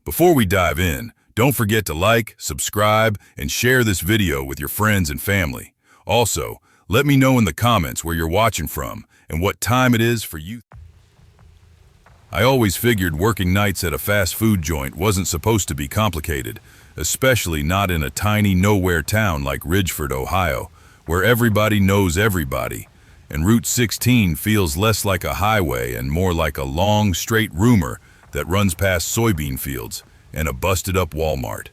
Before we dive in, don't forget to like, subscribe, and share this video with your friends and family. Also, let me know in the comments where you're watching from and what time it is for you. I always figured working nights at a fast food joint wasn't supposed to be complicated, especially not in a tiny nowhere town like Ridgeford, Ohio, where everybody knows everybody, and Route 16 feels less like a highway and more like a long, straight rumor that runs past soybean fields and a busted-up Walmart.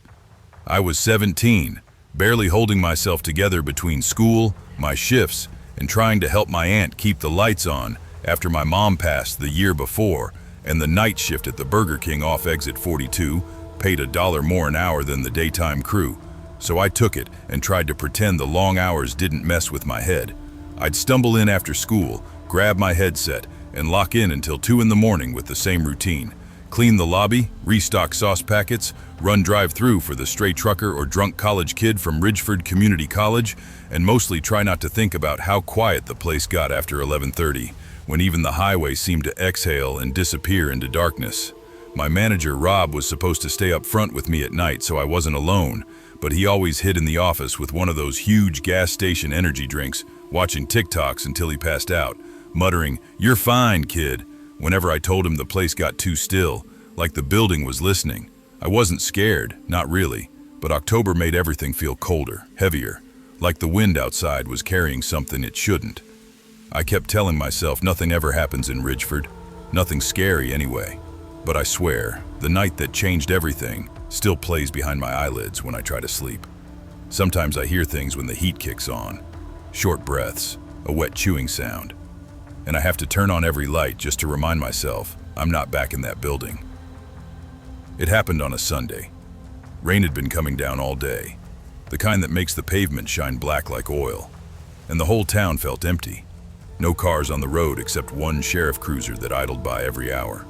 I was 17, barely holding myself together between school, my shifts, and trying to help my aunt keep the lights on after my mom passed the year before, and the night shift at the Burger King off exit 42 paid $1 more an hour than the daytime crew. So I took it and tried to pretend the long hours didn't mess with my head. I'd stumble in after school, grab my headset, and lock in until 2 in the morning with the same routine. Clean the lobby, restock sauce packets, run drive-thru for the stray trucker or drunk college kid from Ridgeford Community College, and mostly try not to think about how quiet the place got after 11:30, when even the highway seemed to exhale and disappear into darkness. My manager, Rob, was supposed to stay up front with me at night so I wasn't alone, but he always hid in the office with one of those huge gas station energy drinks, watching TikToks until he passed out, muttering, "You're fine, kid," whenever I told him the place got too still, like the building was listening. I wasn't scared, not really, but October made everything feel colder, heavier, like the wind outside was carrying something it shouldn't. I kept telling myself nothing ever happens in Ridgeford, nothing scary anyway. But I swear, the night that changed everything still plays behind my eyelids when I try to sleep. Sometimes I hear things when the heat kicks on, short breaths, a wet chewing sound, and I have to turn on every light just to remind myself I'm not back in that building. It happened on a Sunday. Rain had been coming down all day, the kind that makes the pavement shine black like oil, and the whole town felt empty. No cars on the road except one sheriff cruiser that idled by every hour.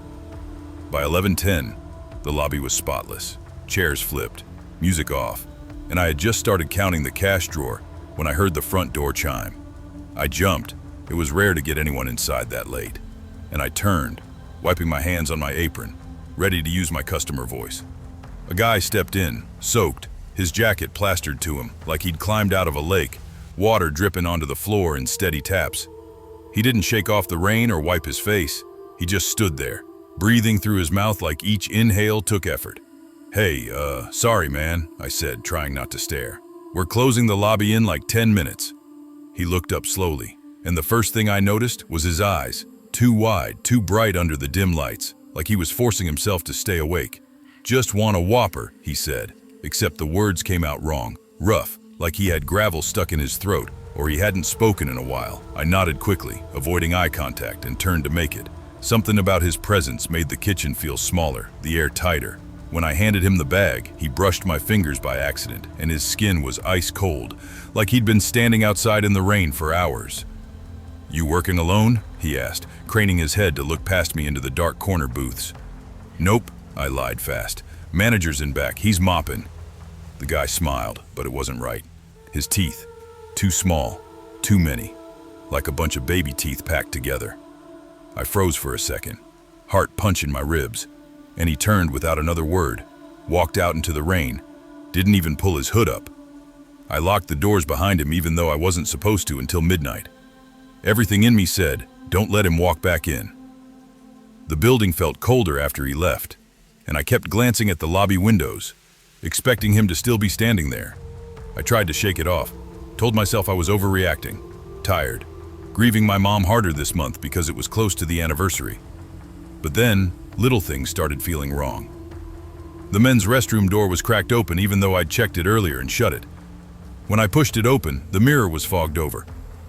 By 11:10, the lobby was spotless, chairs flipped, music off, and I had just started counting the cash drawer when I heard the front door chime. I jumped. It was rare to get anyone inside that late, and I turned, wiping my hands on my apron, ready to use my customer voice. A guy stepped in, soaked, his jacket plastered to him like he'd climbed out of a lake, water dripping onto the floor in steady taps. He didn't shake off the rain or wipe his face. He just stood there, breathing through his mouth like each inhale took effort. "Hey, sorry man," I said, trying not to stare. "We're closing the lobby in like 10 minutes. He looked up slowly, and the first thing I noticed was his eyes, too wide, too bright under the dim lights, like he was forcing himself to stay awake. "Just want a Whopper," he said, except the words came out wrong, rough, like he had gravel stuck in his throat, or he hadn't spoken in a while. I nodded quickly, avoiding eye contact, and turned to make it. Something about his presence made the kitchen feel smaller, the air tighter. When I handed him the bag, he brushed my fingers by accident, and his skin was ice cold, like he'd been standing outside in the rain for hours. "You working alone?" he asked, craning his head to look past me into the dark corner booths. "Nope," I lied fast. "Manager's in back, he's mopping." The guy smiled, but it wasn't right. His teeth, too small, too many, like a bunch of baby teeth packed together. I froze for a second, heart punching my ribs, and he turned without another word, walked out into the rain, didn't even pull his hood up. I locked the doors behind him even though I wasn't supposed to until midnight. Everything in me said, don't let him walk back in. The building felt colder after he left, and I kept glancing at the lobby windows, expecting him to still be standing there. I tried to shake it off, told myself I was overreacting, tired, grieving my mom harder this month because it was close to the anniversary. But then, little things started feeling wrong. The men's restroom door was cracked open even though I'd checked it earlier and shut it. When I pushed it open, the mirror was fogged over,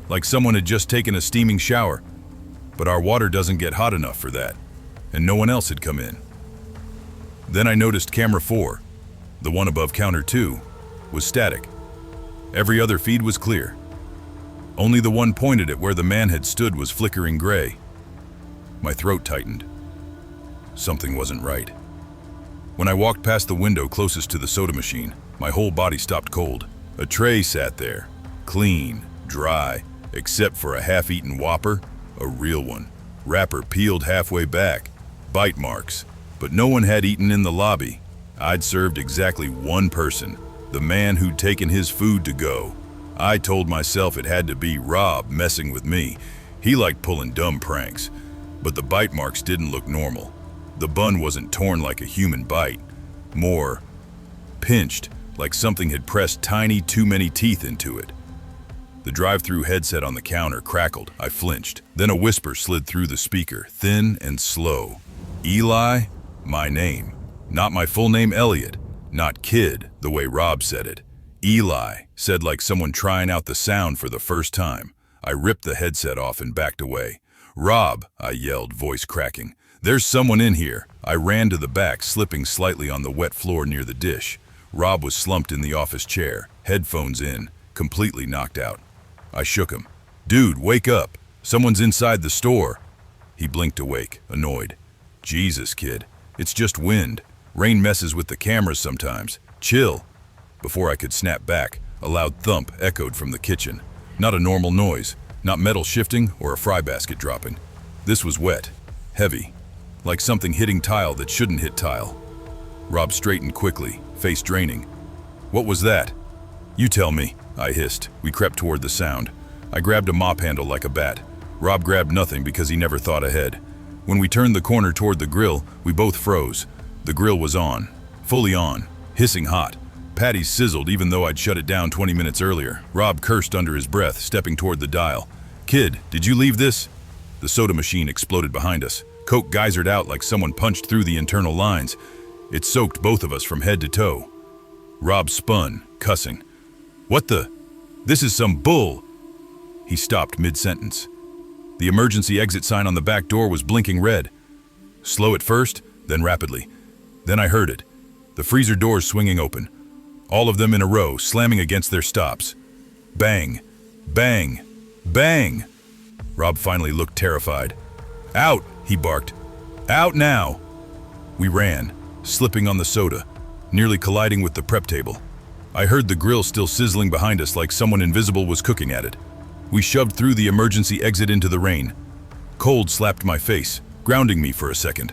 like someone had just taken a steaming shower. But our water doesn't get hot enough for that, and no one else had come in. Then I noticed camera 4, the one above counter 2, was static. Every other feed was clear. Only the one pointed at where the man had stood was flickering gray. My throat tightened. Something wasn't right. When I walked past the window closest to the soda machine, my whole body stopped cold. A tray sat there, clean, dry, except for a half-eaten Whopper, a real one. Wrapper peeled halfway back, bite marks, but no one had eaten in the lobby, I'd served exactly one person, the man who'd taken his food to go. I told myself it had to be Rob messing with me. He liked pulling dumb pranks. But the bite marks didn't look normal. The bun wasn't torn like a human bite. More pinched, like something had pressed tiny, too many teeth into it. The drive-thru headset on the counter crackled. I flinched. Then a whisper slid through the speaker, thin and slow. Eli? My name. Not my full name, Elliot. Not Kid, the way Rob said it. Eli, said like someone trying out the sound for the first time. I ripped the headset off and backed away. Rob, I yelled, voice cracking. There's someone in here. I ran to the back, slipping slightly on the wet floor near the dish. Rob was slumped in the office chair, headphones in, completely knocked out. I shook him. Dude, wake up. Someone's inside the store. He blinked awake, annoyed. Jesus, kid. It's just wind. Rain messes with the cameras sometimes. Chill. Before I could snap back, a loud thump echoed from the kitchen. Not a normal noise, not metal shifting or a fry basket dropping. This was wet, heavy, like something hitting tile that shouldn't hit tile. Rob straightened quickly, face draining. What was that? You tell me, I hissed. We crept toward the sound. I grabbed a mop handle like a bat. Rob grabbed nothing because he never thought ahead. When we turned the corner toward the grill, we both froze. The grill was on, fully on, hissing hot. Patties sizzled even though I'd shut it down 20 minutes earlier. Rob cursed under his breath, stepping toward the dial. Kid, did you leave this? The soda machine exploded behind us. Coke geysered out like someone punched through the internal lines. It soaked both of us from head to toe. Rob spun, cussing. What the? This is some bull. He stopped mid-sentence. The emergency exit sign on the back door was blinking red. Slow at first, then rapidly. Then I heard it. The freezer doors swinging open. All of them in a row, slamming against their stops. Bang, bang, bang. Rob finally looked terrified. Out, he barked. Out now. We ran, slipping on the soda, nearly colliding with the prep table. I heard the grill still sizzling behind us like someone invisible was cooking at it. We shoved through the emergency exit into the rain. Cold slapped my face, grounding me for a second.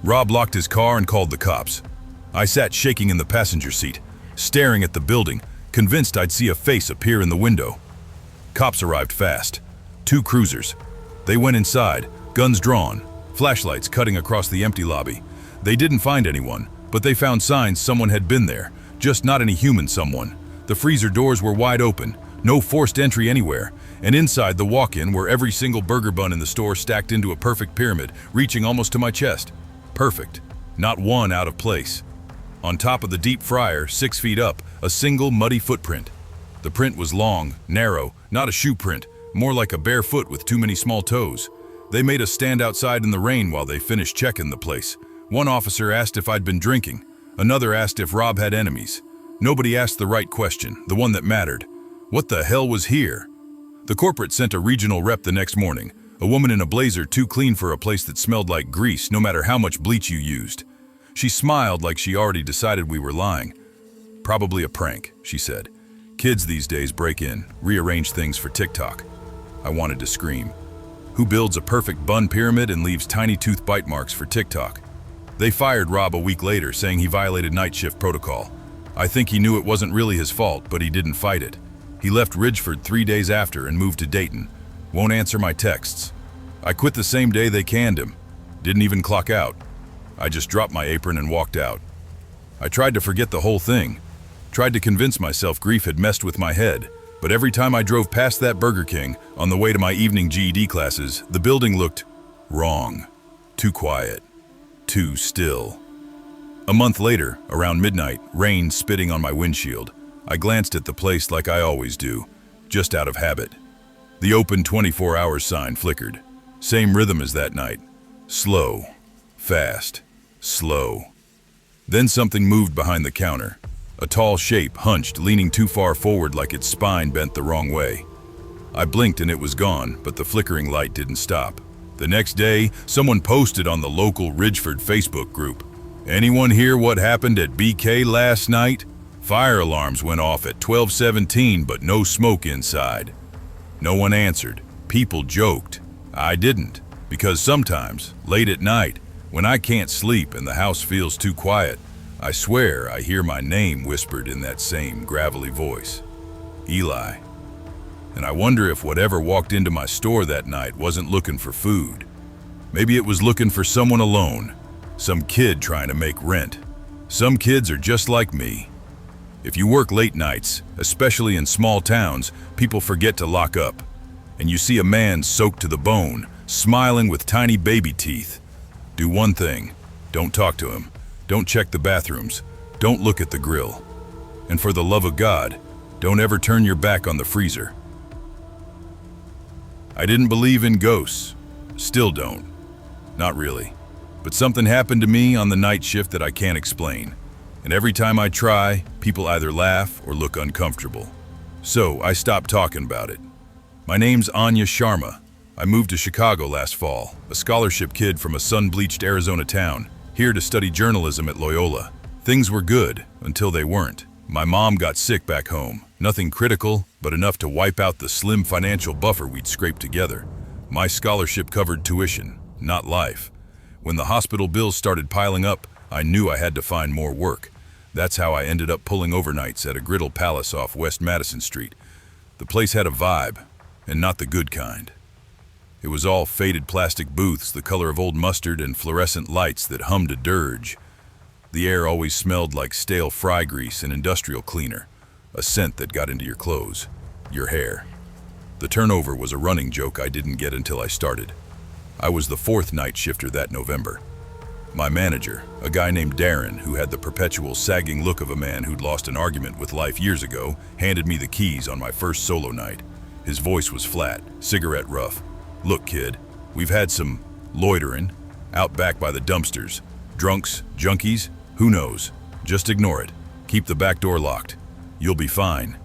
Rob locked his car and called the cops. I sat shaking in the passenger seat, staring at the building, convinced I'd see a face appear in the window. Cops arrived fast. 2 cruisers. They went inside, guns drawn, flashlights cutting across the empty lobby. They didn't find anyone, but they found signs someone had been there, just not any human someone. The freezer doors were wide open, no forced entry anywhere, and inside the walk-in were every single burger bun in the store stacked into a perfect pyramid, reaching almost to my chest. Perfect. Not one out of place. On top of the deep fryer, 6 feet up, a single muddy footprint. The print was long, narrow, not a shoe print, more like a bare foot with too many small toes. They made us stand outside in the rain while they finished checking the place. One officer asked if I'd been drinking. Another asked if Rob had enemies. Nobody asked the right question, the one that mattered. What the hell was here? The corporate sent a regional rep the next morning, a woman in a blazer too clean for a place that smelled like grease no matter how much bleach you used. She smiled like she already decided we were lying. Probably a prank, she said. Kids these days break in, rearrange things for TikTok. I wanted to scream. Who builds a perfect bun pyramid and leaves tiny tooth bite marks for TikTok? They fired Rob a week later, saying he violated night shift protocol. I think he knew it wasn't really his fault, but he didn't fight it. He left Ridgeford 3 days after and moved to Dayton. Won't answer my texts. I quit the same day they canned him. Didn't even clock out. I just dropped my apron and walked out. I tried to forget the whole thing. Tried to convince myself grief had messed with my head, but every time I drove past that Burger King on the way to my evening GED classes, the building looked wrong. Too quiet. Too still. A month later, around midnight, rain spitting on my windshield. I glanced at the place like I always do, just out of habit. The open 24 hours sign flickered. Same rhythm as that night. Slow. Fast. Slow. Then something moved behind the counter. A tall shape hunched, leaning too far forward like its spine bent the wrong way. I blinked and it was gone, but the flickering light didn't stop. The next day, someone posted on the local Ridgeford Facebook group. Anyone hear what happened at BK last night? Fire alarms went off at 12:17, but no smoke inside. No one answered. People joked. I didn't, because sometimes, late at night, when I can't sleep and the house feels too quiet, I swear I hear my name whispered in that same gravelly voice. Eli. And I wonder if whatever walked into my store that night wasn't looking for food. Maybe it was looking for someone alone, some kid trying to make rent. Some kids are just like me. If you work late nights, especially in small towns, people forget to lock up. And you see a man soaked to the bone, smiling with tiny baby teeth. Do one thing. Don't talk to him. Don't check the bathrooms. Don't look at the grill. And for the love of God, don't ever turn your back on the freezer. I didn't believe in ghosts. Still don't. Not really. But something happened to me on the night shift that I can't explain. And every time I try, people either laugh or look uncomfortable. So I stopped talking about it. My name's Anya Sharma. I moved to Chicago last fall, a scholarship kid from a sun-bleached Arizona town, here to study journalism at Loyola. Things were good until they weren't. My mom got sick back home. Nothing critical, but enough to wipe out the slim financial buffer we'd scraped together. My scholarship covered tuition, not life. When the hospital bills started piling up, I knew I had to find more work. That's how I ended up pulling overnights at a griddle palace off West Madison Street. The place had a vibe, and not the good kind. It was all faded plastic booths, the color of old mustard, and fluorescent lights that hummed a dirge. The air always smelled like stale fry grease and industrial cleaner, a scent that got into your clothes, your hair. The turnover was a running joke I didn't get until I started. I was the fourth night shifter that November. My manager, a guy named Darren, who had the perpetual sagging look of a man who'd lost an argument with life years ago, handed me the keys on my first solo night. His voice was flat, cigarette rough. Look, kid, we've had some loitering, out back by the dumpsters. Drunks, junkies, who knows? Just ignore it. Keep the back door locked. You'll be fine.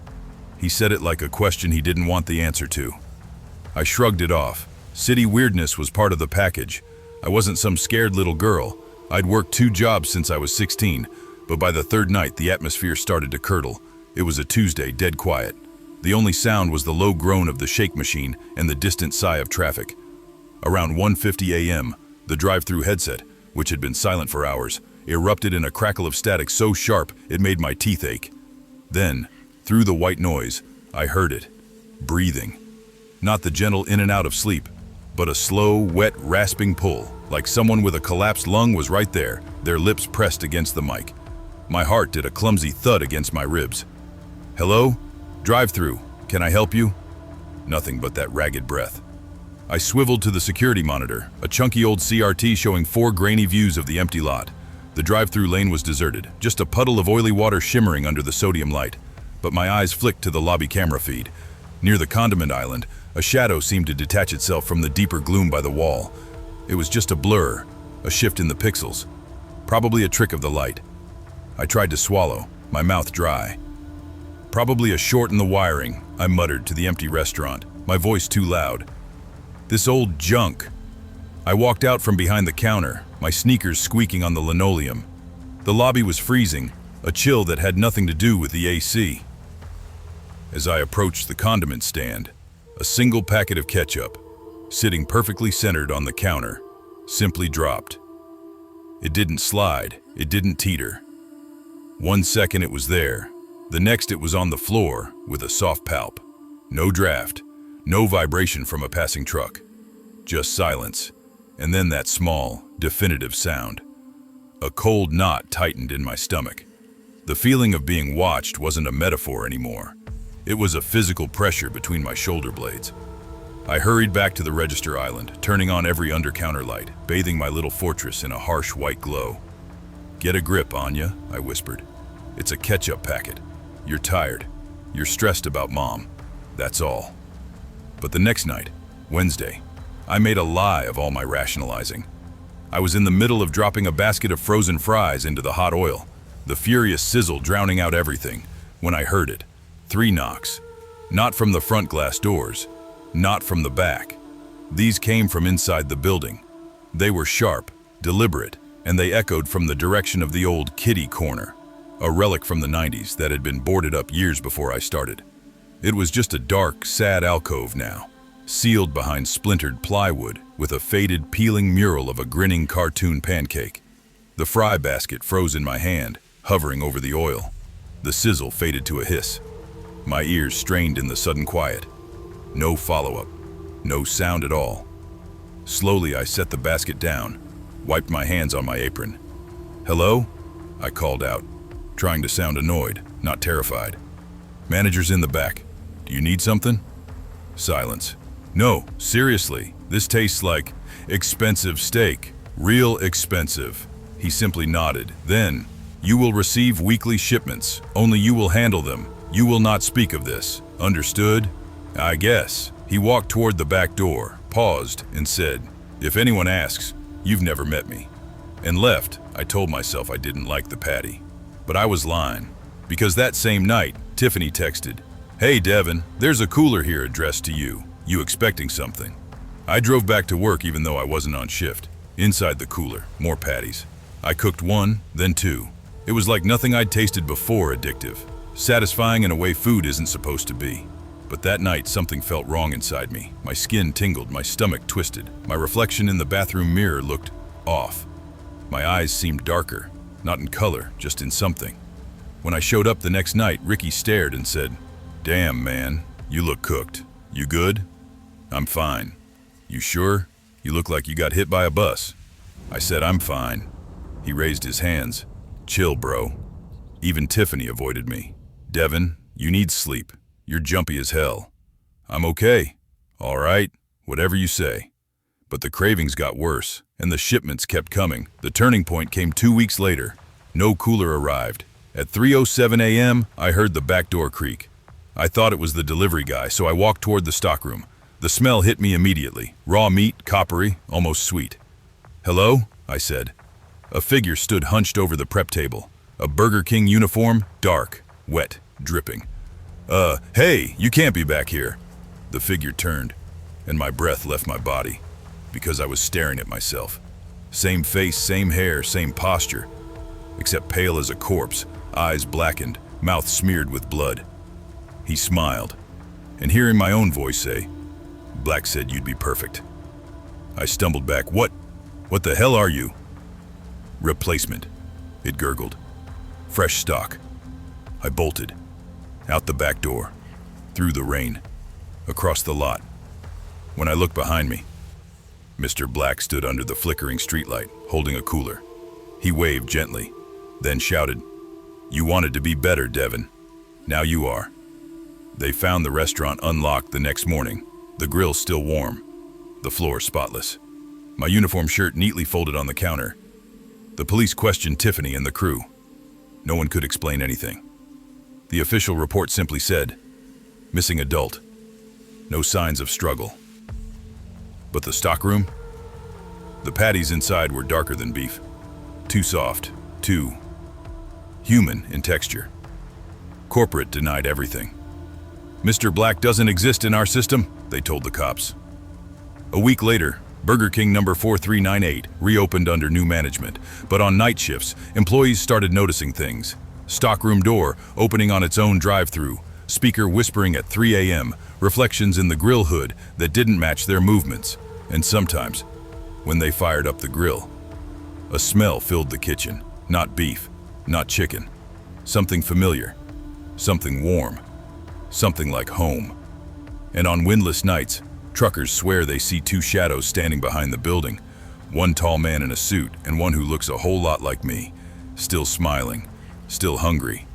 He said it like a question he didn't want the answer to. I shrugged it off. City weirdness was part of the package. I wasn't some scared little girl. I'd worked 2 jobs since I was 16, but by the third night the atmosphere started to curdle. It was a Tuesday, dead quiet. The only sound was the low groan of the shake machine and the distant sigh of traffic. Around 1:50 a.m., the drive-thru headset, which had been silent for hours, erupted in a crackle of static so sharp it made my teeth ache. Then, through the white noise, I heard it. Breathing. Not the gentle in and out of sleep, but a slow, wet, rasping pull, like someone with a collapsed lung was right there, their lips pressed against the mic. My heart did a clumsy thud against my ribs. Hello? Drive-thru. Can I help you? Nothing but that ragged breath. I swiveled to the security monitor, a chunky old CRT showing 4 grainy views of the empty lot. The drive-thru lane was deserted, just a puddle of oily water shimmering under the sodium light. But my eyes flicked to the lobby camera feed. Near the condiment island, a shadow seemed to detach itself from the deeper gloom by the wall. It was just a blur, a shift in the pixels. Probably a trick of the light. I tried to swallow, my mouth dry. Probably a short in the wiring, I muttered to the empty restaurant, my voice too loud. This old junk. I walked out from behind the counter, my sneakers squeaking on the linoleum. The lobby was freezing, a chill that had nothing to do with the AC. As I approached the condiment stand, a single packet of ketchup, sitting perfectly centered on the counter, simply dropped. It didn't slide, it didn't teeter. 1 second it was there, the next it was on the floor with a soft palp. No draft, no vibration from a passing truck, just silence, and then that small, definitive sound. A cold knot tightened in my stomach. The feeling of being watched wasn't a metaphor anymore. It was a physical pressure between my shoulder blades. I hurried back to the register island, turning on every under-counter light, bathing my little fortress in a harsh white glow. "Get a grip, Anya," I whispered. "It's a ketchup packet. You're tired. You're stressed about Mom. That's all." But the next night, Wednesday, I made a lie of all my rationalizing. I was in the middle of dropping a basket of frozen fries into the hot oil, the furious sizzle drowning out everything, when I heard it. 3 knocks. Not from the front glass doors. Not from the back. These came from inside the building. They were sharp, deliberate, and they echoed from the direction of the old kitty corner, a relic from the 90s that had been boarded up years before I started. It was just a dark, sad alcove now, sealed behind splintered plywood with a faded, peeling mural of a grinning cartoon pancake. The fry basket froze in my hand, hovering over the oil. The sizzle faded to a hiss. My ears strained in the sudden quiet. No follow-up. No sound at all. Slowly, I set the basket down, wiped my hands on my apron. "Hello?" I called out, trying to sound annoyed, not terrified. "Manager's in the back. Do you need something?" Silence. "No, seriously, this tastes like expensive steak. Real expensive." He simply nodded. Then, "You will receive weekly shipments. Only you will handle them. You will not speak of this. Understood?" "I guess." He walked toward the back door, paused, and said, "If anyone asks, you've never met me," and left. I told myself I didn't like the patty. But I was lying, because that same night, Tiffany texted, "Hey Devin, there's a cooler here addressed to you. You expecting something?" I drove back to work even though I wasn't on shift. Inside the cooler, more patties. I cooked one, then two. It was like nothing I'd tasted before. Addictive. Satisfying in a way food isn't supposed to be. But that night, something felt wrong inside me. My skin tingled, my stomach twisted. My reflection in the bathroom mirror looked off. My eyes seemed darker, not in color, just in something. When I showed up the next night, Ricky stared and said, "Damn, man, you look cooked. You good?" "I'm fine." "You sure? You look like you got hit by a bus." I said, "I'm fine." He raised his hands. "Chill, bro." Even Tiffany avoided me. "Devin, you need sleep. You're jumpy as hell." "I'm okay." "All right, whatever you say." But the cravings got worse, and the shipments kept coming. The turning point came 2 weeks later. No cooler arrived. At 3:07 a.m., I heard the back door creak. I thought it was the delivery guy, so I walked toward the stockroom. The smell hit me immediately. Raw meat, coppery, almost sweet. "Hello?" I said. A figure stood hunched over the prep table. A Burger King uniform, dark, wet, dripping. Hey, you can't be back here." The figure turned, and my breath left my body, because I was staring at myself. Same face, same hair, same posture, except pale as a corpse, eyes blackened, mouth smeared with blood. He smiled, and hearing my own voice say, "Black said you'd be perfect." I stumbled back. What the hell are you?" "Replacement," it gurgled. "Fresh stock." I bolted. Out the back door, through the rain, across the lot. When I looked behind me, Mr. Black stood under the flickering streetlight, holding a cooler. He waved gently, then shouted, "You wanted to be better, Devin. Now you are." They found the restaurant unlocked the next morning, the grill still warm, the floor spotless. My uniform shirt neatly folded on the counter. The police questioned Tiffany and the crew. No one could explain anything. The official report simply said, "Missing adult. No signs of struggle." But the stockroom? The patties inside were darker than beef. Too soft, too human in texture. Corporate denied everything. "Mr. Black doesn't exist in our system," they told the cops. A week later, Burger King number 4398 reopened under new management, but on night shifts, employees started noticing things. Stockroom door opening on its own drive-thru, speaker whispering at 3 a.m., reflections in the grill hood that didn't match their movements, and sometimes, when they fired up the grill, a smell filled the kitchen. Not beef, not chicken. Something familiar, something warm, something like home. And on windless nights, truckers swear they see two shadows standing behind the building, one tall man in a suit and one who looks a whole lot like me, still smiling, still hungry.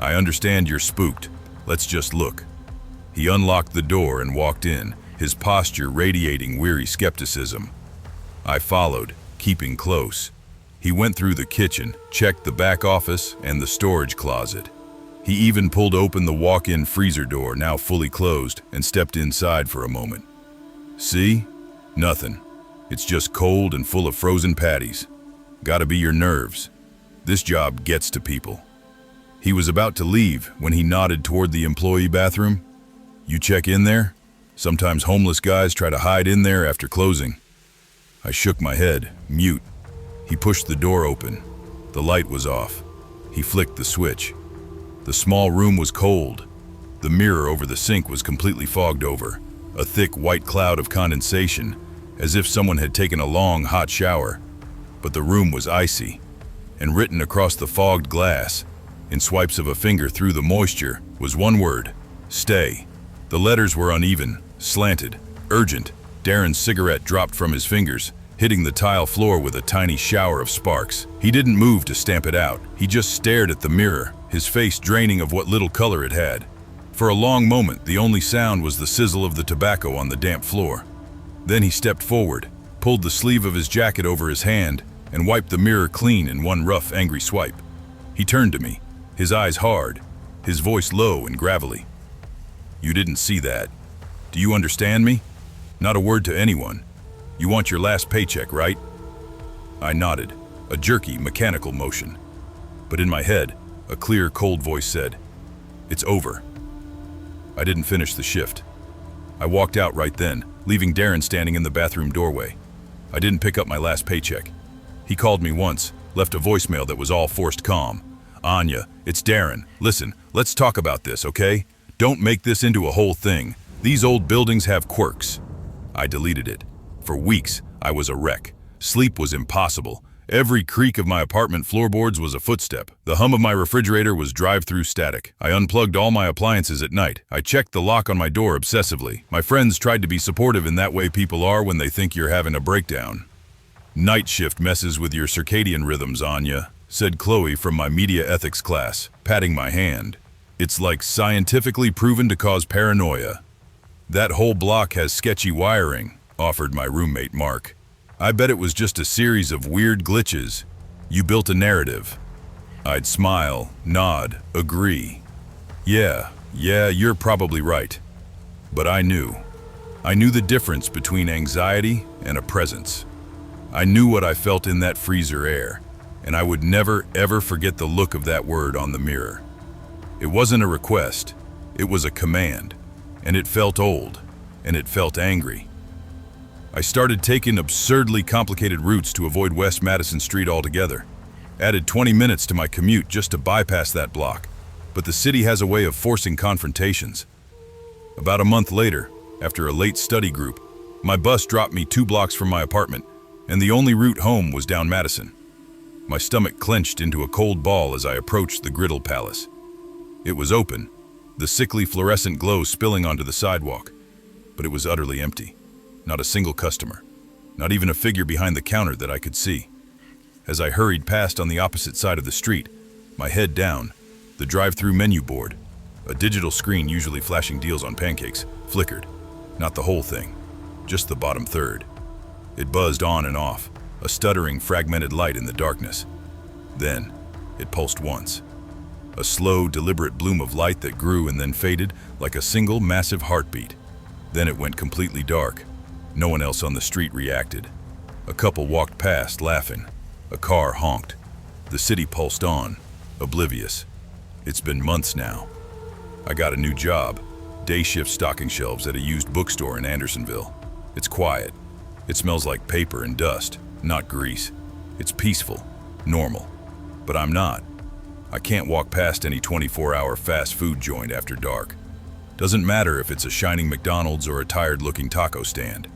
"I understand you're spooked. Let's just look." He unlocked the door and walked in, his posture radiating weary skepticism. I followed, keeping close. He went through the kitchen, checked the back office and the storage closet. He even pulled open the walk-in freezer door, now fully closed, and stepped inside for a moment. See? Nothing. It's just cold and full of frozen patties. Gotta be your nerves. This job gets to people. He was about to leave when he nodded toward the employee bathroom. You check in there? Sometimes homeless guys try to hide in there after closing. I shook my head, mute. He pushed the door open. The light was off. He flicked the switch. The small room was cold. The mirror over the sink was completely fogged over, a thick white cloud of condensation, as if someone had taken a long, hot shower. But the room was icy, and written across the fogged glass, in swipes of a finger through the moisture, was one word: stay. The letters were uneven, slanted, urgent. Darren's cigarette dropped from his fingers, hitting the tile floor with a tiny shower of sparks. He didn't move to stamp it out. He just stared at the mirror, his face draining of what little color it had. For a long moment, the only sound was the sizzle of the tobacco on the damp floor. Then he stepped forward, pulled the sleeve of his jacket over his hand, and wiped the mirror clean in one rough, angry swipe. He turned to me, his eyes hard, his voice low and gravelly. You didn't see that. Do you understand me? Not a word to anyone. You want your last paycheck, right? I nodded, a jerky, mechanical motion. But in my head, a clear, cold voice said, "It's over." I didn't finish the shift. I walked out right then, leaving Darren standing in the bathroom doorway. I didn't pick up my last paycheck. He called me once, left a voicemail that was all forced calm. "Anya, it's Darren. Listen, let's talk about this, okay? Don't make this into a whole thing. These old buildings have quirks." I deleted it. For weeks, I was a wreck. Sleep was impossible. Every creak of my apartment floorboards was a footstep. The hum of my refrigerator was drive-through static. I unplugged all my appliances at night. I checked the lock on my door obsessively. My friends tried to be supportive in that way people are when they think you're having a breakdown. "Night shift messes with your circadian rhythms, Anya," said Chloe from my media ethics class, patting my hand. "It's like scientifically proven to cause paranoia." "That whole block has sketchy wiring," offered my roommate Mark. "I bet it was just a series of weird glitches. You built a narrative." I'd smile, nod, agree. Yeah, you're probably right. But I knew. I knew the difference between anxiety and a presence. I knew what I felt in that freezer air, and I would never, ever forget the look of that word on the mirror. It wasn't a request, it was a command, and it felt old, and it felt angry. I started taking absurdly complicated routes to avoid West Madison Street altogether. Added 20 minutes to my commute just to bypass that block. But the city has a way of forcing confrontations. About a month later, after a late study group, my bus dropped me 2 blocks from my apartment, and the only route home was down Madison. My stomach clenched into a cold ball as I approached the Griddle Palace. It was open, the sickly fluorescent glow spilling onto the sidewalk, but it was utterly empty. Not a single customer, not even a figure behind the counter that I could see. As I hurried past on the opposite side of the street, my head down, the drive-thru menu board, a digital screen usually flashing deals on pancakes, flickered. Not the whole thing, just the bottom third. It buzzed on and off, a stuttering, fragmented light in the darkness. Then, it pulsed once. A slow, deliberate bloom of light that grew and then faded like a single, massive heartbeat. Then it went completely dark. No one else on the street reacted. A couple walked past, laughing. A car honked. The city pulsed on, oblivious. It's been months now. I got a new job, day shift stocking shelves at a used bookstore in Andersonville. It's quiet. It smells like paper and dust, not grease. It's peaceful, normal. But I'm not. I can't walk past any 24-hour fast food joint after dark. Doesn't matter if it's a shining McDonald's or a tired-looking taco stand.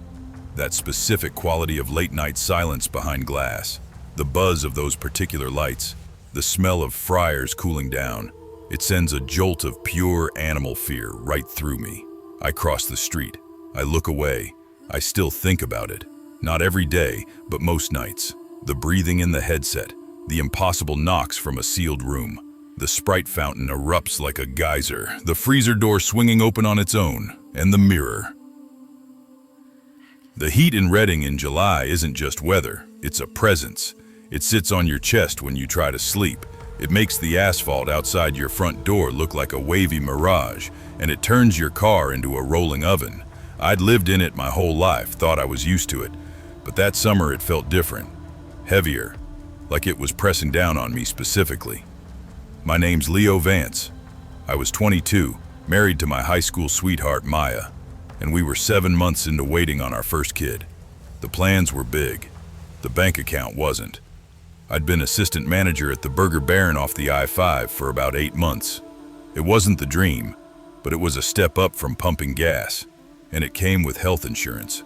That specific quality of late-night silence behind glass, the buzz of those particular lights, the smell of fryers cooling down, it sends a jolt of pure animal fear right through me. I cross the street. I look away. I still think about it. Not every day, but most nights. The breathing in the headset, the impossible knocks from a sealed room. The Sprite fountain erupts like a geyser, the freezer door swinging open on its own, and the mirror. The heat in Reading in July isn't just weather, it's a presence. It sits on your chest when you try to sleep. It makes the asphalt outside your front door look like a wavy mirage, and it turns your car into a rolling oven. I'd lived in it my whole life, thought I was used to it, but that summer it felt different, heavier, like it was pressing down on me specifically. My name's Leo Vance. I was 22, married to my high school sweetheart Maya, and we were 7 months into waiting on our first kid. The plans were big. The bank account wasn't. I'd been assistant manager at the Burger Baron off the I-5 for about 8 months. It wasn't the dream, but it was a step up from pumping gas, and it came with health insurance.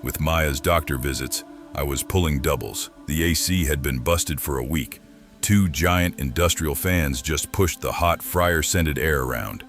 With Maya's doctor visits, I was pulling doubles. The AC had been busted for a week. 2 giant industrial fans just pushed the hot fryer-scented air around.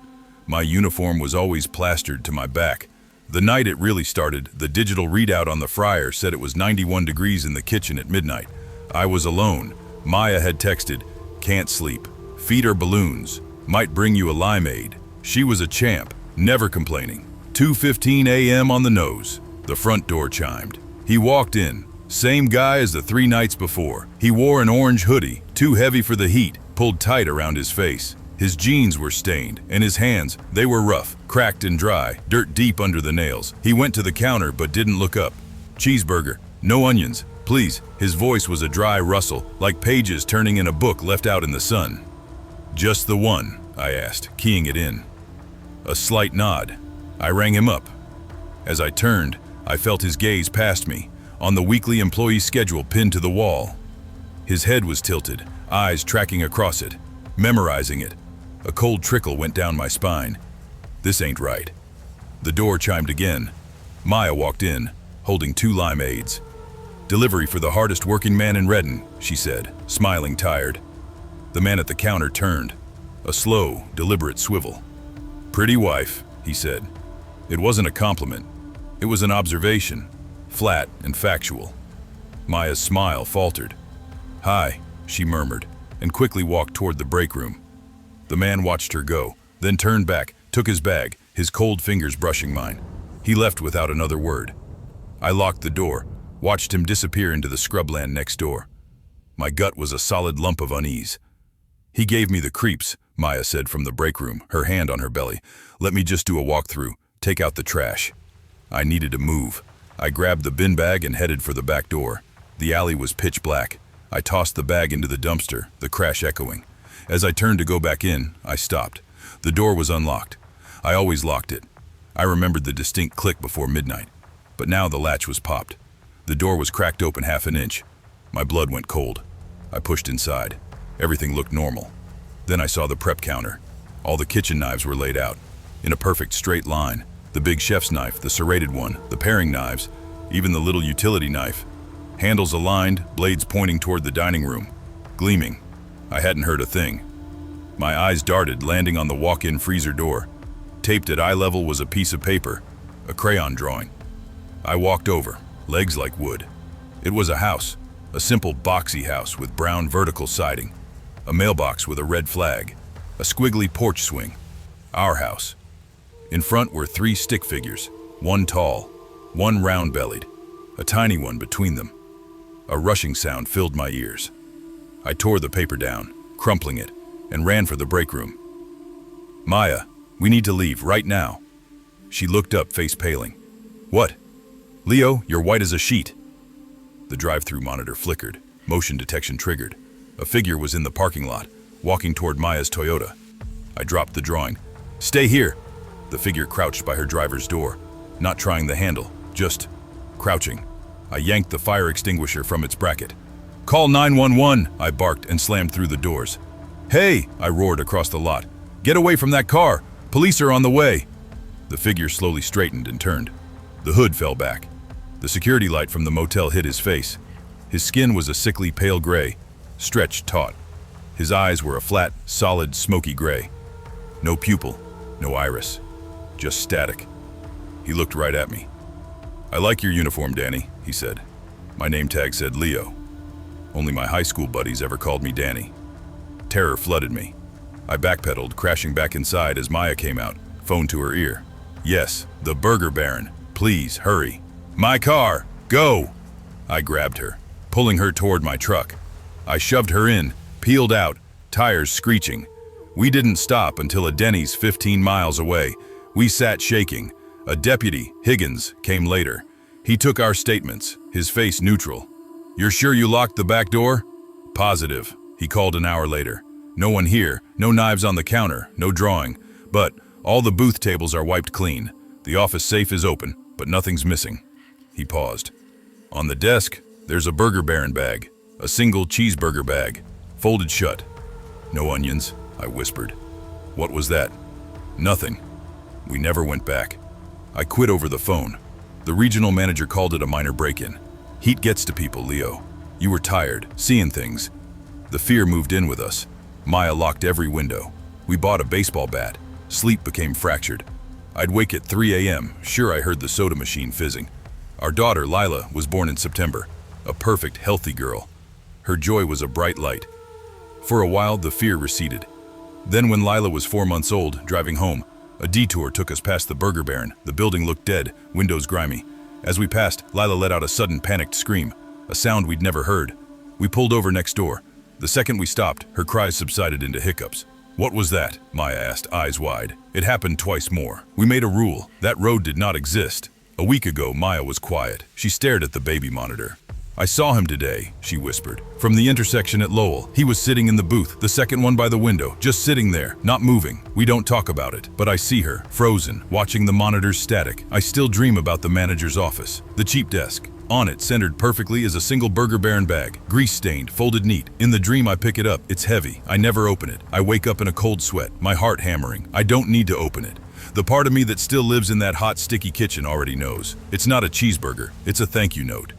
My uniform was always plastered to my back. The night it really started, the digital readout on the fryer said it was 91 degrees in the kitchen at midnight. I was alone. Maya had texted, "Can't sleep. Feet are balloons. Might bring you a limeade." She was a champ, never complaining. 2:15 a.m. on the nose. The front door chimed. He walked in. Same guy as the 3 nights before. He wore an orange hoodie, too heavy for the heat, pulled tight around his face. His jeans were stained, and his hands, they were rough, cracked and dry, dirt deep under the nails. He went to the counter but didn't look up. "Cheeseburger, no onions, please." His voice was a dry rustle, like pages turning in a book left out in the sun. "Just the one?" I asked, keying it in. A slight nod. I rang him up. As I turned, I felt his gaze past me, on the weekly employee schedule pinned to the wall. His head was tilted, eyes tracking across it, memorizing it. A cold trickle went down my spine. This ain't right. The door chimed again. Maya walked in, holding 2 limeades. "Delivery for the hardest working man in Reading," she said, smiling tired. The man at the counter turned, a slow, deliberate swivel. "Pretty wife," he said. It wasn't a compliment. It was an observation, flat and factual. Maya's smile faltered. "Hi," she murmured, and quickly walked toward the break room. The man watched her go, then turned back, took his bag, his cold fingers brushing mine. He left without another word. I locked the door, watched him disappear into the scrubland next door. My gut was a solid lump of unease. "He gave me the creeps," Maya said from the break room, her hand on her belly. "Let me just do a walkthrough, take out the trash." I needed to move. I grabbed the bin bag and headed for the back door. The alley was pitch black. I tossed the bag into the dumpster, the crash echoing. As I turned to go back in, I stopped. The door was unlocked. I always locked it. I remembered the distinct click before midnight. But now the latch was popped. The door was cracked open half an inch. My blood went cold. I pushed inside. Everything looked normal. Then I saw the prep counter. All the kitchen knives were laid out, in a perfect straight line. The big chef's knife, the serrated one, the paring knives, even the little utility knife. Handles aligned, blades pointing toward the dining room, gleaming. I hadn't heard a thing. My eyes darted, landing on the walk-in freezer door. Taped at eye level was a piece of paper, a crayon drawing. I walked over, legs like wood. It was a house, a simple boxy house with brown vertical siding, a mailbox with a red flag, a squiggly porch swing. Our house. In front were 3 stick figures, one tall, one round-bellied, a tiny one between them. A rushing sound filled my ears. I tore the paper down, crumpling it, and ran for the break room. "Maya, we need to leave right now." She looked up, face paling. "What?" "Leo, you're white as a sheet." The drive-thru monitor flickered, motion detection triggered. A figure was in the parking lot, walking toward Maya's Toyota. I dropped the drawing. "Stay here." The figure crouched by her driver's door, not trying the handle, just crouching. I yanked the fire extinguisher from its bracket. "Call 911, I barked and slammed through the doors. "Hey," I roared across the lot. "Get away from that car! Police are on the way!" The figure slowly straightened and turned. The hood fell back. The security light from the motel hit his face. His skin was a sickly pale gray, stretched taut. His eyes were a flat, solid, smoky gray. No pupil, no iris, just static. He looked right at me. "I like your uniform, Danny," he said. My name tag said Leo. Only my high school buddies ever called me Danny. Terror flooded me. I backpedaled, crashing back inside as Maya came out, phone to her ear. "Yes, the Burger Baron. Please, hurry." My car, go! I grabbed her, pulling her toward my truck. I shoved her in, peeled out, tires screeching. We didn't stop until a Denny's 15 miles away. We sat shaking. A deputy, Higgins, came later. He took our statements, his face neutral. You're sure you locked the back door? Positive, he called an hour later. No one here, no knives on the counter, no drawing. But all the booth tables are wiped clean. The office safe is open, but nothing's missing. He paused. On the desk, there's a Burger Baron bag, a single cheeseburger bag, folded shut. No onions, I whispered. What was that? Nothing. We never went back. I quit over the phone. The regional manager called it a minor break-in. Heat gets to people, Leo. You were tired, seeing things. The fear moved in with us. Maya locked every window. We bought a baseball bat. Sleep became fractured. I'd wake at 3 a.m., sure I heard the soda machine fizzing. Our daughter, Lila, was born in September. A perfect, healthy girl. Her joy was a bright light. For a while, the fear receded. Then when Lila was 4 months old, driving home, a detour took us past the Burger Baron. The building looked dead, windows grimy. As we passed, Lila let out a sudden panicked scream, a sound we'd never heard. We pulled over next door. The second we stopped, her cries subsided into hiccups. What was that? Maya asked, eyes wide. It happened twice more. We made a rule. That road did not exist. A week ago, Maya was quiet. She stared at the baby monitor. I saw him today, she whispered. From the intersection at Lowell. He was sitting in the booth, the second one by the window, just sitting there, not moving. We don't talk about it, but I see her, frozen, watching the monitor's static. I still dream about the manager's office, the cheap desk. On it, centered perfectly, is a single Burger Baron bag, grease-stained, folded neat. In the dream, I pick it up. It's heavy. I never open it. I wake up in a cold sweat, my heart hammering. I don't need to open it. The part of me that still lives in that hot, sticky kitchen already knows. It's not a cheeseburger. It's a thank you note.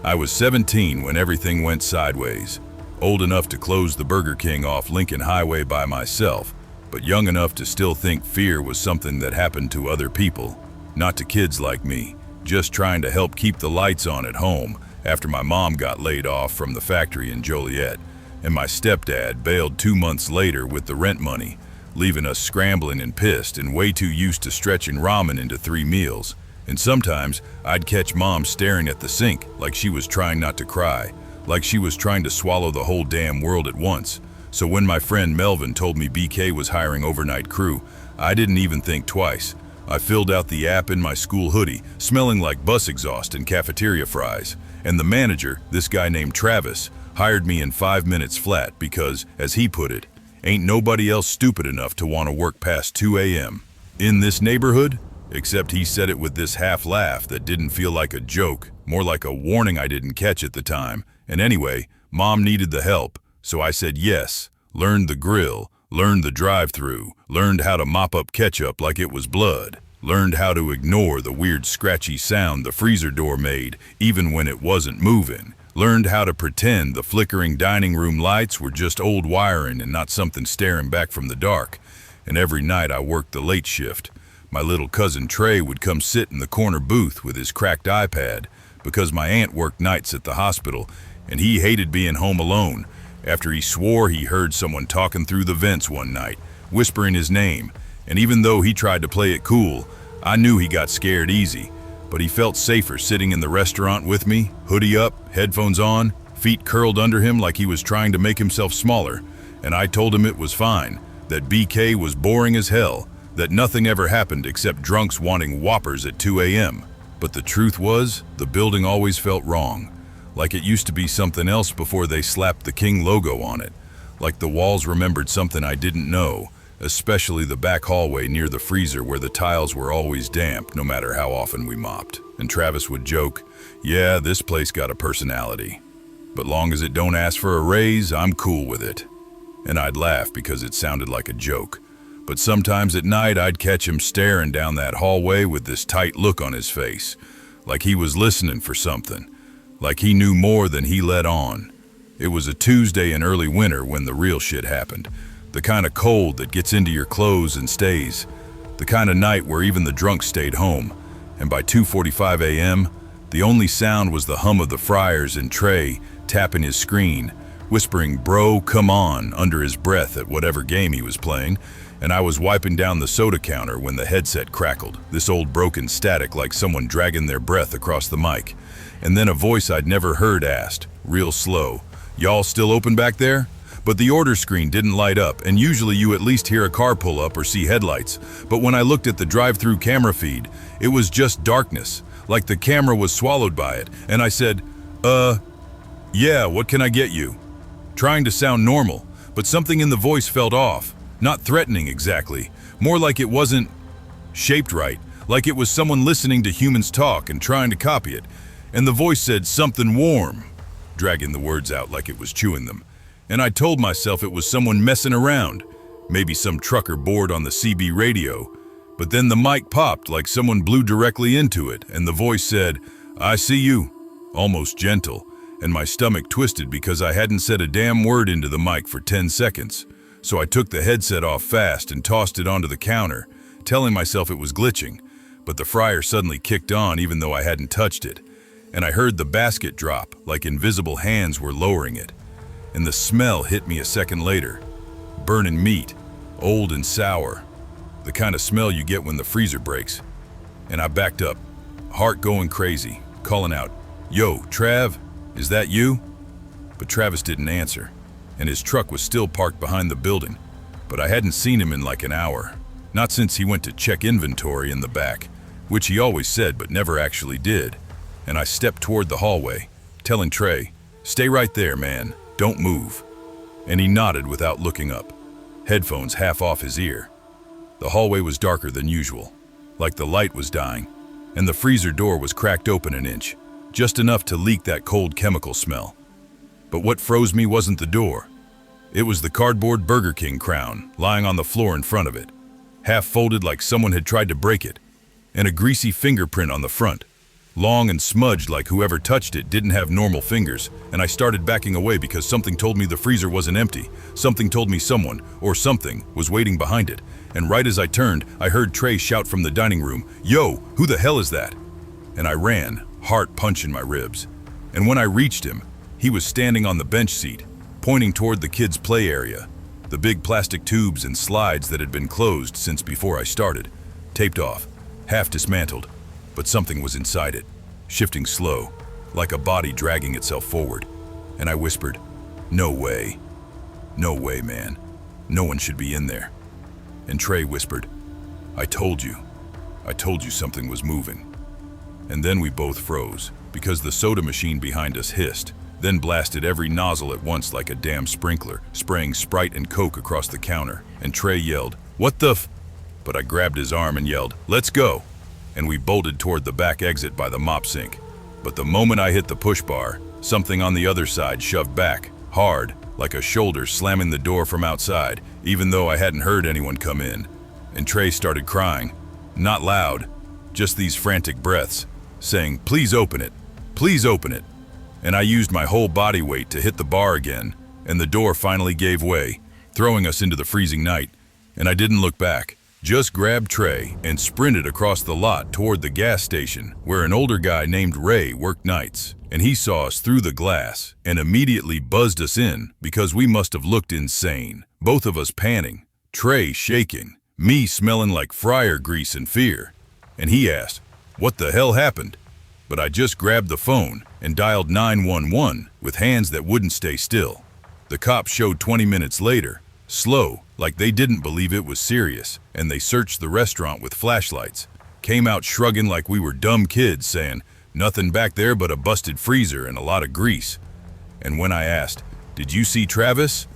I was 17 when everything went sideways. Old enough to close the Burger King off Lincoln Highway by myself, but young enough to still think fear was something that happened to other people, not to kids like me. Just trying to help keep the lights on at home after my mom got laid off from the factory in Joliet, and my stepdad bailed 2 months later with the rent money, leaving us scrambling and pissed and way too used to stretching ramen into 3 meals. And sometimes I'd catch Mom staring at the sink like she was trying not to cry, like she was trying to swallow the whole damn world at once. So when my friend Melvin told me BK was hiring overnight crew, I didn't even think twice. I filled out the app in my school hoodie, smelling like bus exhaust and cafeteria fries. And the manager, this guy named Travis, hired me in 5 minutes flat because, as he put it, ain't nobody else stupid enough to want to work past 2 a.m. in this neighborhood. Except he said it with this half laugh that didn't feel like a joke, more like a warning I didn't catch at the time. And anyway, Mom needed the help, so I said yes, learned the grill, learned the drive-thru, learned how to mop up ketchup like it was blood, learned how to ignore the weird scratchy sound the freezer door made even when it wasn't moving, learned how to pretend the flickering dining room lights were just old wiring and not something staring back from the dark. And every night I worked the late shift. My little cousin Trey would come sit in the corner booth with his cracked iPad because my aunt worked nights at the hospital and he hated being home alone after he swore he heard someone talking through the vents one night, whispering his name. And even though he tried to play it cool, I knew he got scared easy, but he felt safer sitting in the restaurant with me, hoodie up, headphones on, feet curled under him like he was trying to make himself smaller. And I told him it was fine, that BK was boring as hell, that nothing ever happened except drunks wanting Whoppers at 2 a.m. But the truth was, the building always felt wrong. Like it used to be something else before they slapped the King logo on it. Like the walls remembered something I didn't know, especially the back hallway near the freezer where the tiles were always damp no matter how often we mopped. And Travis would joke, yeah, this place got a personality. But long as it don't ask for a raise, I'm cool with it. And I'd laugh because it sounded like a joke. But sometimes at night I'd catch him staring down that hallway with this tight look on his face, like he was listening for something, like he knew more than he let on. It was a Tuesday in early winter when the real shit happened, the kind of cold that gets into your clothes and stays, the kind of night where even the drunks stayed home, and by 2:45 a.m., the only sound was the hum of the fryers and Trey tapping his screen, whispering, "Bro, come on," under his breath at whatever game he was playing. and I was wiping down the soda counter when the headset crackled, this old broken static like someone dragging their breath across the mic. And then a voice I'd never heard asked, real slow, "Y'all still open back there?" But the order screen didn't light up, and usually you at least hear a car pull up or see headlights. But when I looked at the drive-thru camera feed, it was just darkness, like the camera was swallowed by it. And I said, yeah, what can I get you?" Trying to sound normal, but something in the voice felt off. Not threatening exactly, more like it wasn't shaped right, like it was someone listening to humans talk and trying to copy it. And the voice said something warm, dragging the words out like it was chewing them. And I told myself it was someone messing around, maybe some trucker bored on the CB radio. But then the mic popped like someone blew directly into it, and the voice said, "I see you," almost gentle, and my stomach twisted because I hadn't said a damn word into the mic for 10 seconds. So I took the headset off fast and tossed it onto the counter, telling myself it was glitching. But the fryer suddenly kicked on even though I hadn't touched it. And I heard the basket drop, like invisible hands were lowering it. And the smell hit me a second later. Burning meat, old and sour. The kind of smell you get when the freezer breaks. And I backed up, heart going crazy, calling out, "Yo, Trav, is that you?" But Travis didn't answer, and his truck was still parked behind the building. But I hadn't seen him in like an hour. Not since he went to check inventory in the back, which he always said but never actually did. And I stepped toward the hallway, telling Trey, "Stay right there, man. Don't move." And he nodded without looking up, headphones half off his ear. The hallway was darker than usual, like the light was dying, and the freezer door was cracked open an inch, just enough to leak that cold chemical smell. But what froze me wasn't the door. It was the cardboard Burger King crown lying on the floor in front of it, half folded like someone had tried to break it, and a greasy fingerprint on the front, long and smudged like whoever touched it didn't have normal fingers. And I started backing away because something told me the freezer wasn't empty. Something told me someone, or something, was waiting behind it. And right as I turned, I heard Trey shout from the dining room, "Yo, who the hell is that?" And I ran, heart punching my ribs. And when I reached him, he was standing on the bench seat, pointing toward the kids' play area, the big plastic tubes and slides that had been closed since before I started, taped off, half dismantled, but something was inside it, shifting slow, like a body dragging itself forward. And I whispered, "No way. No way, man. No one should be in there." And Trey whispered, I told you something was moving." And then we both froze, because the soda machine behind us hissed, then blasted every nozzle at once like a damn sprinkler, spraying Sprite and Coke across the counter. And Trey yelled, "What the f—" But I grabbed his arm and yelled, "Let's go!" And we bolted toward the back exit by the mop sink. But the moment I hit the push bar, something on the other side shoved back, hard, like a shoulder slamming the door from outside, even though I hadn't heard anyone come in. And Trey started crying. Not loud, just these frantic breaths, saying, "Please open it, please open it." And I used my whole body weight to hit the bar again, and the door finally gave way, throwing us into the freezing night. And I didn't look back, just grabbed Trey and sprinted across the lot toward the gas station where an older guy named Ray worked nights. And he saw us through the glass and immediately buzzed us in because we must have looked insane, both of us panting, Trey shaking, me smelling like fryer grease in fear. And he asked, "What the hell happened?" But I just grabbed the phone and dialed 911 with hands that wouldn't stay still. The cops showed 20 minutes later, slow, like they didn't believe it was serious, and they searched the restaurant with flashlights, came out shrugging like we were dumb kids, saying, "Nothing back there but a busted freezer and a lot of grease." And when I asked, "Did you see Travis?"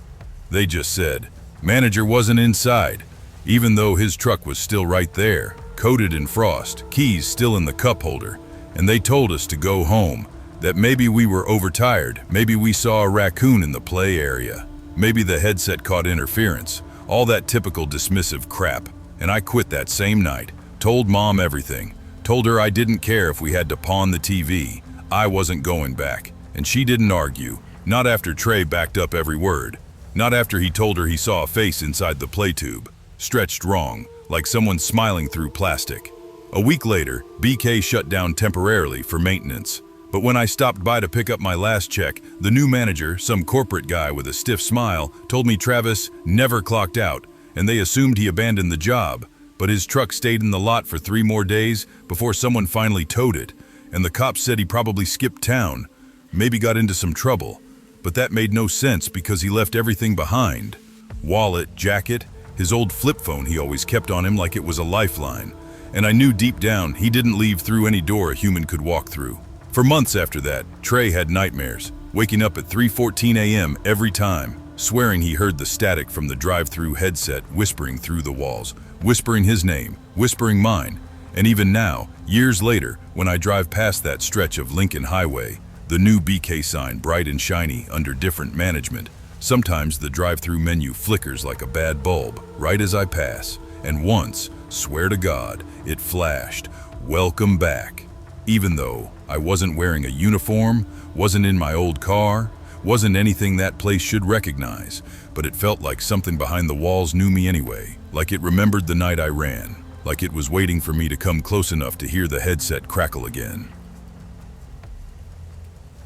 they just said, "Manager wasn't inside," even though his truck was still right there, coated in frost, keys still in the cup holder. And they told us to go home, that maybe we were overtired, maybe we saw a raccoon in the play area, maybe the headset caught interference, all that typical dismissive crap. And I quit that same night, told Mom everything, told her I didn't care if we had to pawn the TV, I wasn't going back. And she didn't argue, not after Trey backed up every word, not after he told her he saw a face inside the play tube, stretched wrong, like someone smiling through plastic. A week later, BK shut down temporarily for maintenance. But when I stopped by to pick up my last check, the new manager, some corporate guy with a stiff smile, told me Travis never clocked out, and they assumed he abandoned the job, but his truck stayed in the lot for 3 more days before someone finally towed it, and the cops said he probably skipped town, maybe got into some trouble, but that made no sense because he left everything behind. Wallet, jacket, his old flip phone he always kept on him like it was a lifeline, and I knew deep down he didn't leave through any door a human could walk through. For months after that, Trey had nightmares, waking up at 3:14 a.m. every time, swearing he heard the static from the drive-thru headset whispering through the walls, whispering his name, whispering mine, and even now, years later, when I drive past that stretch of Lincoln Highway, the new BK sign bright and shiny under different management, sometimes the drive-thru menu flickers like a bad bulb right as I pass, and once, swear to God, it flashed, "Welcome back." Even though I wasn't wearing a uniform, wasn't in my old car, wasn't anything that place should recognize, but it felt like something behind the walls knew me anyway, like it remembered the night I ran, like it was waiting for me to come close enough to hear the headset crackle again.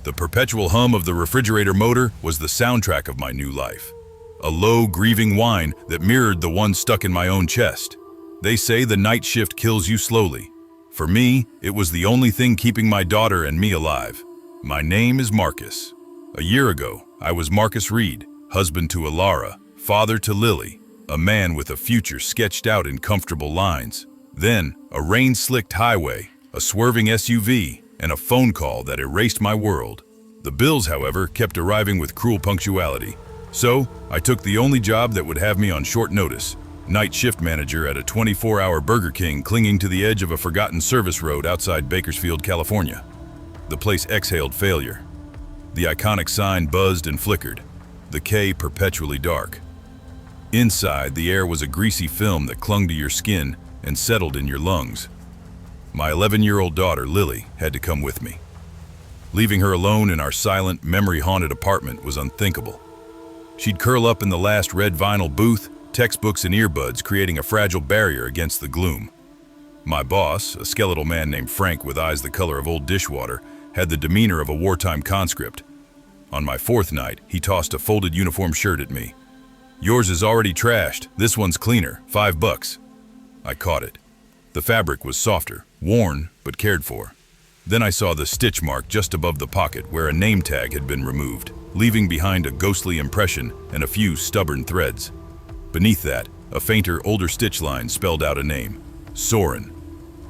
The perpetual hum of the refrigerator motor was the soundtrack of my new life. A low, grieving whine that mirrored the one stuck in my own chest. They say the night shift kills you slowly. For me, it was the only thing keeping my daughter and me alive. My name is Marcus. A year ago, I was Marcus Reed, husband to Alara, father to Lily, a man with a future sketched out in comfortable lines. Then, a rain-slicked highway, a swerving SUV, and a phone call that erased my world. The bills, however, kept arriving with cruel punctuality. So, I took the only job that would have me on short notice, night shift manager at a 24-hour Burger King clinging to the edge of a forgotten service road outside Bakersfield, California. The place exhaled failure. The iconic sign buzzed and flickered, the K perpetually dark. Inside, the air was a greasy film that clung to your skin and settled in your lungs. My 11-year-old daughter, Lily, had to come with me. Leaving her alone in our silent, memory-haunted apartment was unthinkable. She'd curl up in the last red vinyl booth, textbooks and earbuds creating a fragile barrier against the gloom. My boss, a skeletal man named Frank with eyes the color of old dishwater, had the demeanor of a wartime conscript. On my 4th night, he tossed a folded uniform shirt at me. "Yours is already trashed. This one's cleaner. $5. I caught it. The fabric was softer, worn, but cared for. Then I saw the stitch mark just above the pocket where a name tag had been removed, leaving behind a ghostly impression and a few stubborn threads. Beneath that, a fainter, older stitch line spelled out a name. Soren.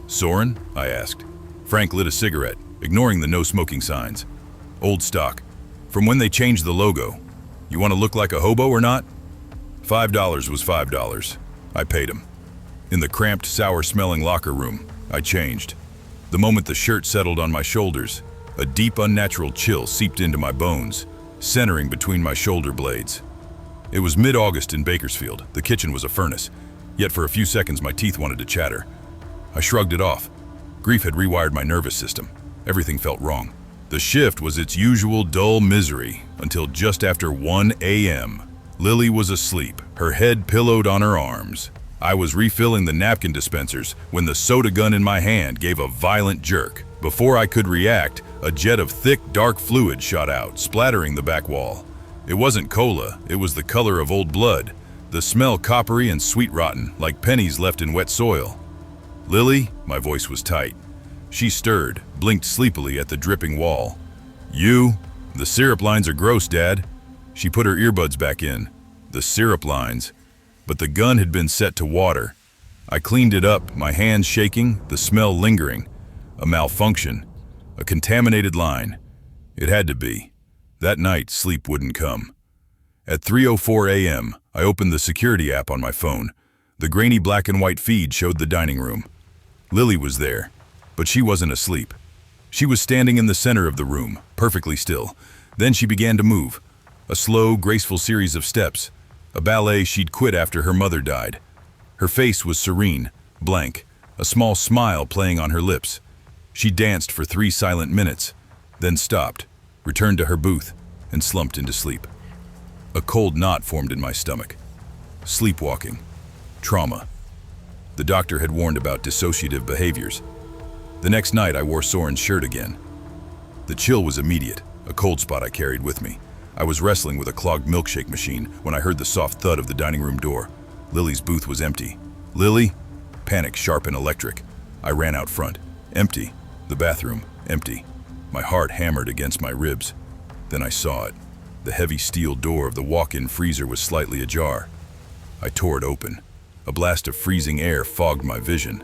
"Soren?" I asked. Frank lit a cigarette, ignoring the no-smoking signs. "Old stock. From when they changed the logo. You want to look like a hobo or not?" $5 was $5. I paid him. In the cramped, sour-smelling locker room, I changed. The moment the shirt settled on my shoulders, a deep, unnatural chill seeped into my bones, centering between my shoulder blades. It was mid-August in Bakersfield. The kitchen was a furnace, yet for a few seconds my teeth wanted to chatter. I shrugged it off. Grief had rewired my nervous system. Everything felt wrong. The shift was its usual dull misery until just after 1 a.m. Lily was asleep, her head pillowed on her arms. I was refilling the napkin dispensers when the soda gun in my hand gave a violent jerk. Before I could react, a jet of thick, dark fluid shot out, splattering the back wall. It wasn't cola, it was the color of old blood, the smell coppery and sweet-rotten, like pennies left in wet soil. "Lily?" My voice was tight. She stirred, blinked sleepily at the dripping wall. "You? The syrup lines are gross, Dad." She put her earbuds back in. The syrup lines. But the gun had been set to water. I cleaned it up, my hands shaking, the smell lingering. A malfunction. A contaminated line. It had to be. That night, sleep wouldn't come. At 3:04 a.m., I opened the security app on my phone. The grainy black and white feed showed the dining room. Lily was there, but she wasn't asleep. She was standing in the center of the room, perfectly still. Then she began to move. A slow, graceful series of steps. A ballet she'd quit after her mother died. Her face was serene, blank, a small smile playing on her lips. She danced for 3 silent minutes, then stopped, returned to her booth, and slumped into sleep. A cold knot formed in my stomach. Sleepwalking. Trauma. The doctor had warned about dissociative behaviors. The next night, I wore Soren's shirt again. The chill was immediate, a cold spot I carried with me. I was wrestling with a clogged milkshake machine when I heard the soft thud of the dining room door. Lily's booth was empty. Lily? Panic, sharp and electric. I ran out front. Empty. The bathroom, empty. My heart hammered against my ribs. Then I saw it. The heavy steel door of the walk-in freezer was slightly ajar. I tore it open. A blast of freezing air fogged my vision.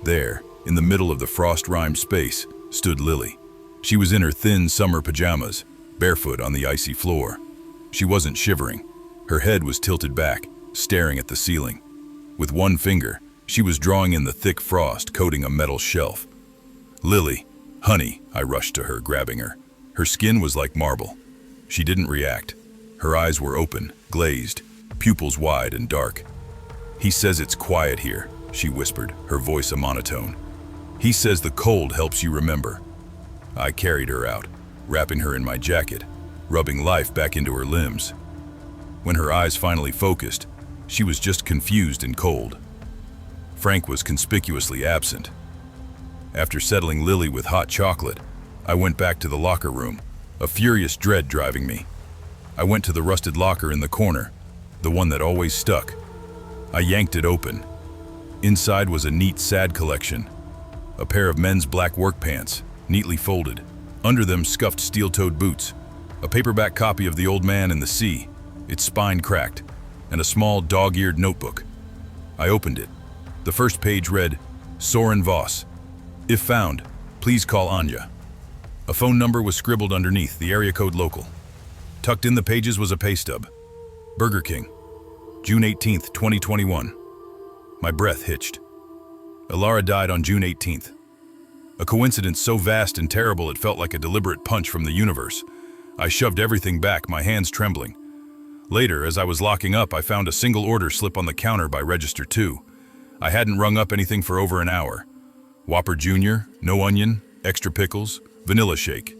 There, in the middle of the frost-rimed space, stood Lily. She was in her thin summer pajamas, barefoot on the icy floor. She wasn't shivering. Her head was tilted back, staring at the ceiling. With one finger, she was drawing in the thick frost coating a metal shelf. "Lily, honey," I rushed to her, grabbing her. Her skin was like marble. She didn't react. Her eyes were open, glazed, pupils wide and dark. "He says it's quiet here," she whispered, her voice a monotone. "He says the cold helps you remember." I carried her out, wrapping her in my jacket, rubbing life back into her limbs. When her eyes finally focused, she was just confused and cold. Frank was conspicuously absent. After settling Lily with hot chocolate, I went back to the locker room, a furious dread driving me. I went to the rusted locker in the corner, the one that always stuck. I yanked it open. Inside was a neat sad collection. A pair of men's black work pants, neatly folded. Under them, scuffed steel-toed boots. A paperback copy of The Old Man and the Sea, its spine cracked, and a small dog-eared notebook. I opened it. The first page read, "Soren Voss. If found, please call Anya." A phone number was scribbled underneath, the area code local. Tucked in the pages was a pay stub. Burger King, June 18th, 2021. My breath hitched. Alara died on June 18th. A coincidence so vast and terrible it felt like a deliberate punch from the universe. I shoved everything back, my hands trembling. Later, as I was locking up, I found a single order slip on the counter by Register 2. I hadn't rung up anything for over an hour. Whopper Jr., no onion, extra pickles, vanilla shake.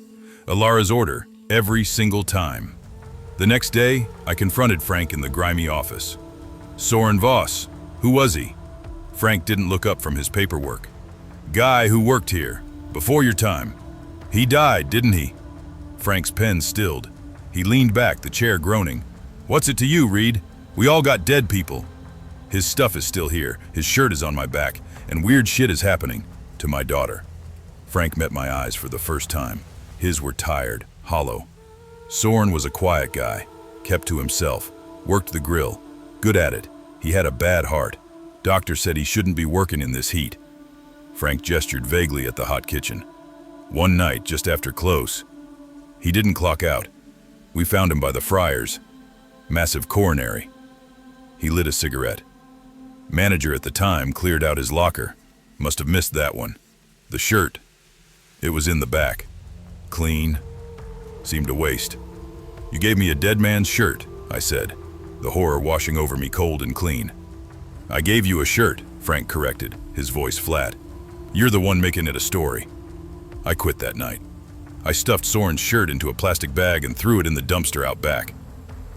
Alara's order, every single time. The next day, I confronted Frank in the grimy office. "Soren Voss, who was he?" Frank didn't look up from his paperwork. "Guy who worked here, before your time. He died, didn't he?" Frank's pen stilled. He leaned back, the chair groaning. "What's it to you, Reed? We all got dead people." "His stuff is still here, his shirt is on my back, and weird shit is happening to my daughter." Frank met my eyes for the first time. His were tired, hollow. Soren was a quiet guy, kept to himself, worked the grill, good at it. He had a bad heart. Doctor said he shouldn't be working in this heat. Frank gestured vaguely at the hot kitchen. "One night, just after close. He didn't clock out. We found him by the fryers. Massive coronary." He lit a cigarette. "Manager at the time cleared out his locker. Must have missed that one. The shirt. It was in the back. Clean. Seemed a waste. You gave me a dead man's shirt," I said, the horror washing over me cold and clean. "I gave you a shirt," Frank corrected, his voice flat. "You're the one making it a story." I quit that night. I stuffed Soren's shirt into a plastic bag and threw it in the dumpster out back.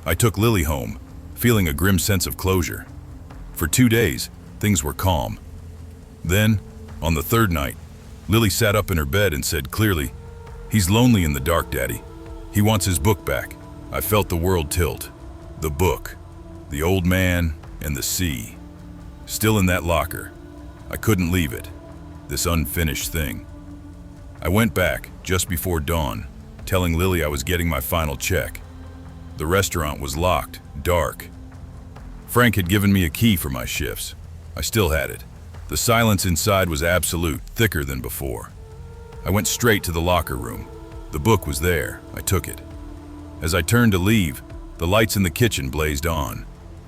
I took Lily home, feeling a grim sense of closure. For 2 days, things were calm. Then, on the third night, Lily sat up in her bed and said clearly, "He's lonely in the dark, Daddy. He wants his book back." I felt the world tilt. The book, the old man, and the sea. Still in that locker. I couldn't leave it. This unfinished thing. I went back, just before dawn, telling Lily I was getting my final check. The restaurant was locked, dark. Frank had given me a key for my shifts. I still had it. The silence inside was absolute, thicker than before. I went straight to the locker room. The book was there. I took it. As I turned to leave, the lights in the kitchen blazed on.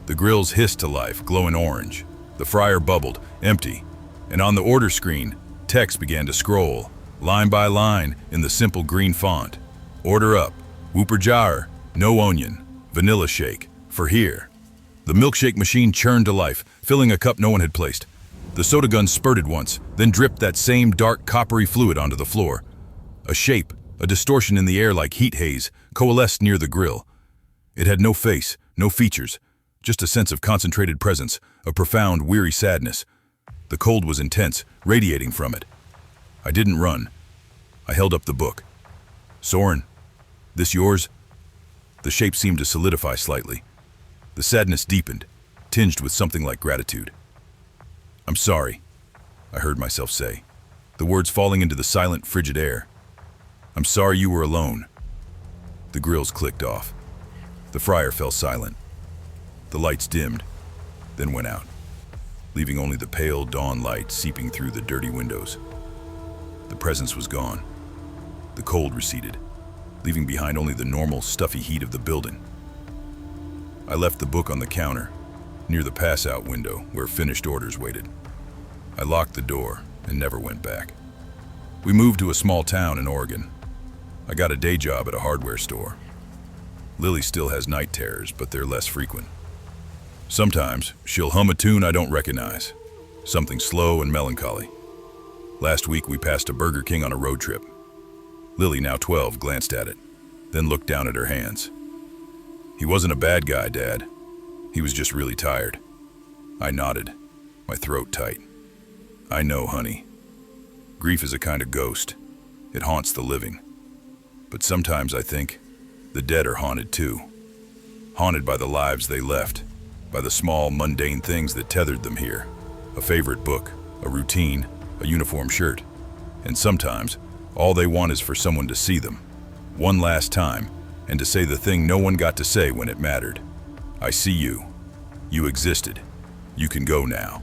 The grills hissed to life, glowing orange. The fryer bubbled, empty. And on the order screen, text began to scroll, line by line, in the simple green font. "Order up. Whooper jar, no onion, vanilla shake, for here." The milkshake machine churned to life, filling a cup no one had placed. The soda gun spurted once, then dripped that same dark coppery fluid onto the floor. A shape, a distortion in the air like heat haze, coalesced near the grill. It had no face, no features, just a sense of concentrated presence, a profound, weary sadness. The cold was intense, radiating from it. I didn't run. I held up the book. "Soren, this yours?" The shape seemed to solidify slightly. The sadness deepened. tinged with something like gratitude. "I'm sorry," I heard myself say, the words falling into the silent, frigid air. "I'm sorry you were alone." The grills clicked off. The fryer fell silent. The lights dimmed, then went out, leaving only the pale dawn light seeping through the dirty windows. The presence was gone. The cold receded, leaving behind only the normal, stuffy heat of the building. I left the book on the counter, near the pass-out window where finished orders waited. I locked the door and never went back. We moved to a small town in Oregon. I got a day job at a hardware store. Lily still has night terrors, but they're less frequent. Sometimes she'll hum a tune I don't recognize, something slow and melancholy. Last week we passed a Burger King on a road trip. Lily, now 12, glanced at it, then looked down at her hands. "He wasn't a bad guy, Dad. He was just really tired." I nodded, my throat tight. "I know, honey. Grief is a kind of ghost. It haunts the living. But sometimes I think the dead are haunted too. Haunted by the lives they left, by the small, mundane things that tethered them here. A favorite book, a routine, a uniform shirt. And sometimes, all they want is for someone to see them, one last time, and to say the thing no one got to say when it mattered. I see you. You existed. You can go now."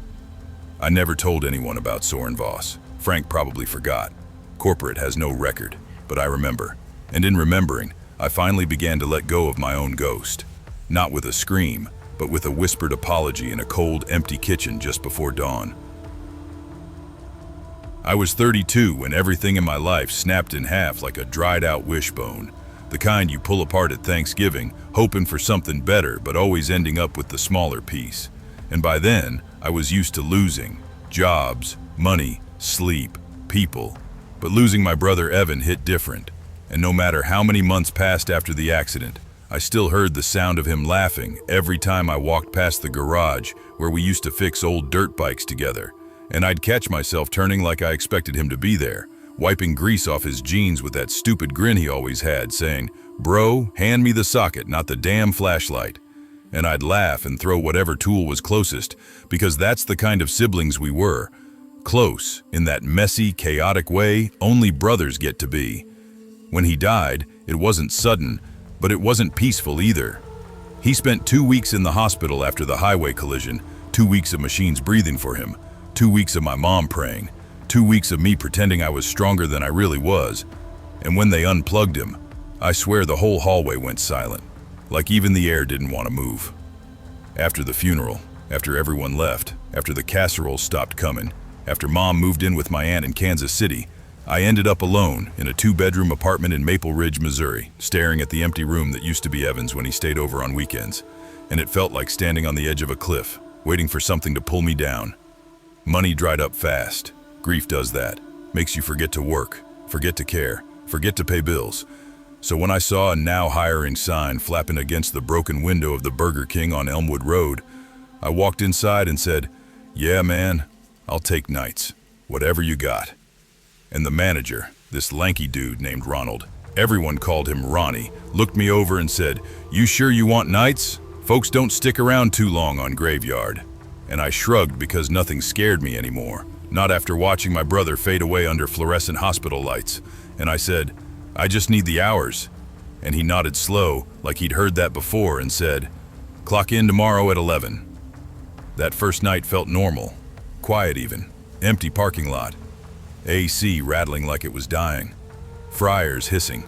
I never told anyone about Soren Voss. Frank probably forgot. Corporate has no record, but I remember. And in remembering, I finally began to let go of my own ghost. Not with a scream, but with a whispered apology in a cold, empty kitchen just before dawn. I was 32 when everything in my life snapped in half like a dried-out wishbone. The kind you pull apart at Thanksgiving, hoping for something better, but always ending up with the smaller piece. And by then, I was used to losing. Jobs, money, sleep, people. But losing my brother Evan hit different. And no matter how many months passed after the accident, I still heard the sound of him laughing every time I walked past the garage where we used to fix old dirt bikes together. And I'd catch myself turning like I expected him to be there, wiping grease off his jeans with that stupid grin he always had, saying, "Bro, hand me the socket, not the damn flashlight." And I'd laugh and throw whatever tool was closest, because that's the kind of siblings we were. Close, in that messy, chaotic way only brothers get to be. When he died, it wasn't sudden, but it wasn't peaceful either. He spent 2 weeks in the hospital after the highway collision, 2 weeks of machines breathing for him, 2 weeks of my mom praying, 2 weeks of me pretending I was stronger than I really was. And when they unplugged him, I swear the whole hallway went silent, like even the air didn't want to move. After the funeral, after everyone left, after the casserole stopped coming, after Mom moved in with my aunt in Kansas City, I ended up alone in a 2-bedroom apartment in Maple Ridge, Missouri, staring at the empty room that used to be Evan's when he stayed over on weekends. And it felt like standing on the edge of a cliff, waiting for something to pull me down. Money dried up fast. Grief does that. Makes you forget to work, forget to care, forget to pay bills. So when I saw a now hiring sign flapping against the broken window of the Burger King on Elmwood Road, I walked inside and said, "Yeah, man, I'll take nights, whatever you got." And the manager, this lanky dude named Ronald, everyone called him Ronnie, looked me over and said, "You sure you want nights? Folks don't stick around too long on graveyard." And I shrugged because nothing scared me anymore, not after watching my brother fade away under fluorescent hospital lights. And I said, "I just need the hours." And he nodded slow, like he'd heard that before, and said, "Clock in tomorrow at 11. That first night felt normal, quiet even, empty parking lot. AC rattling like it was dying, fryers hissing,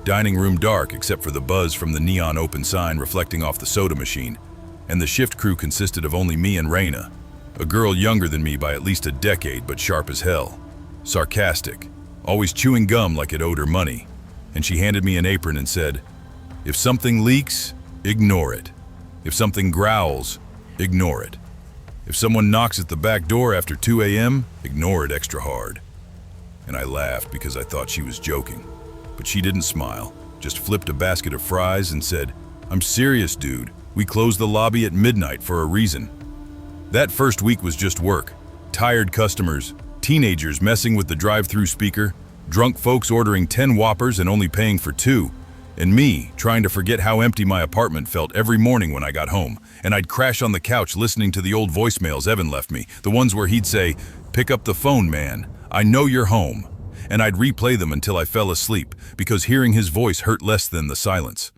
dining room dark except for the buzz from the neon open sign reflecting off the soda machine, and the shift crew consisted of only me and Raina, a girl younger than me by at least a decade but sharp as hell, sarcastic, always chewing gum like it owed her money, and she handed me an apron and said, "If something leaks, ignore it. If something growls, ignore it. If someone knocks at the back door after 2 a.m., ignore it extra hard." And I laughed because I thought she was joking. But she didn't smile, just flipped a basket of fries and said, "I'm serious, dude. We closed the lobby at midnight for a reason." That first week was just work. Tired customers, teenagers messing with the drive-thru speaker, drunk folks ordering 10 Whoppers and only paying for 2. And me, trying to forget how empty my apartment felt every morning when I got home, and I'd crash on the couch listening to the old voicemails Evan left me, the ones where he'd say, "Pick up the phone, man. I know you're home." And I'd replay them until I fell asleep, because hearing his voice hurt less than the silence.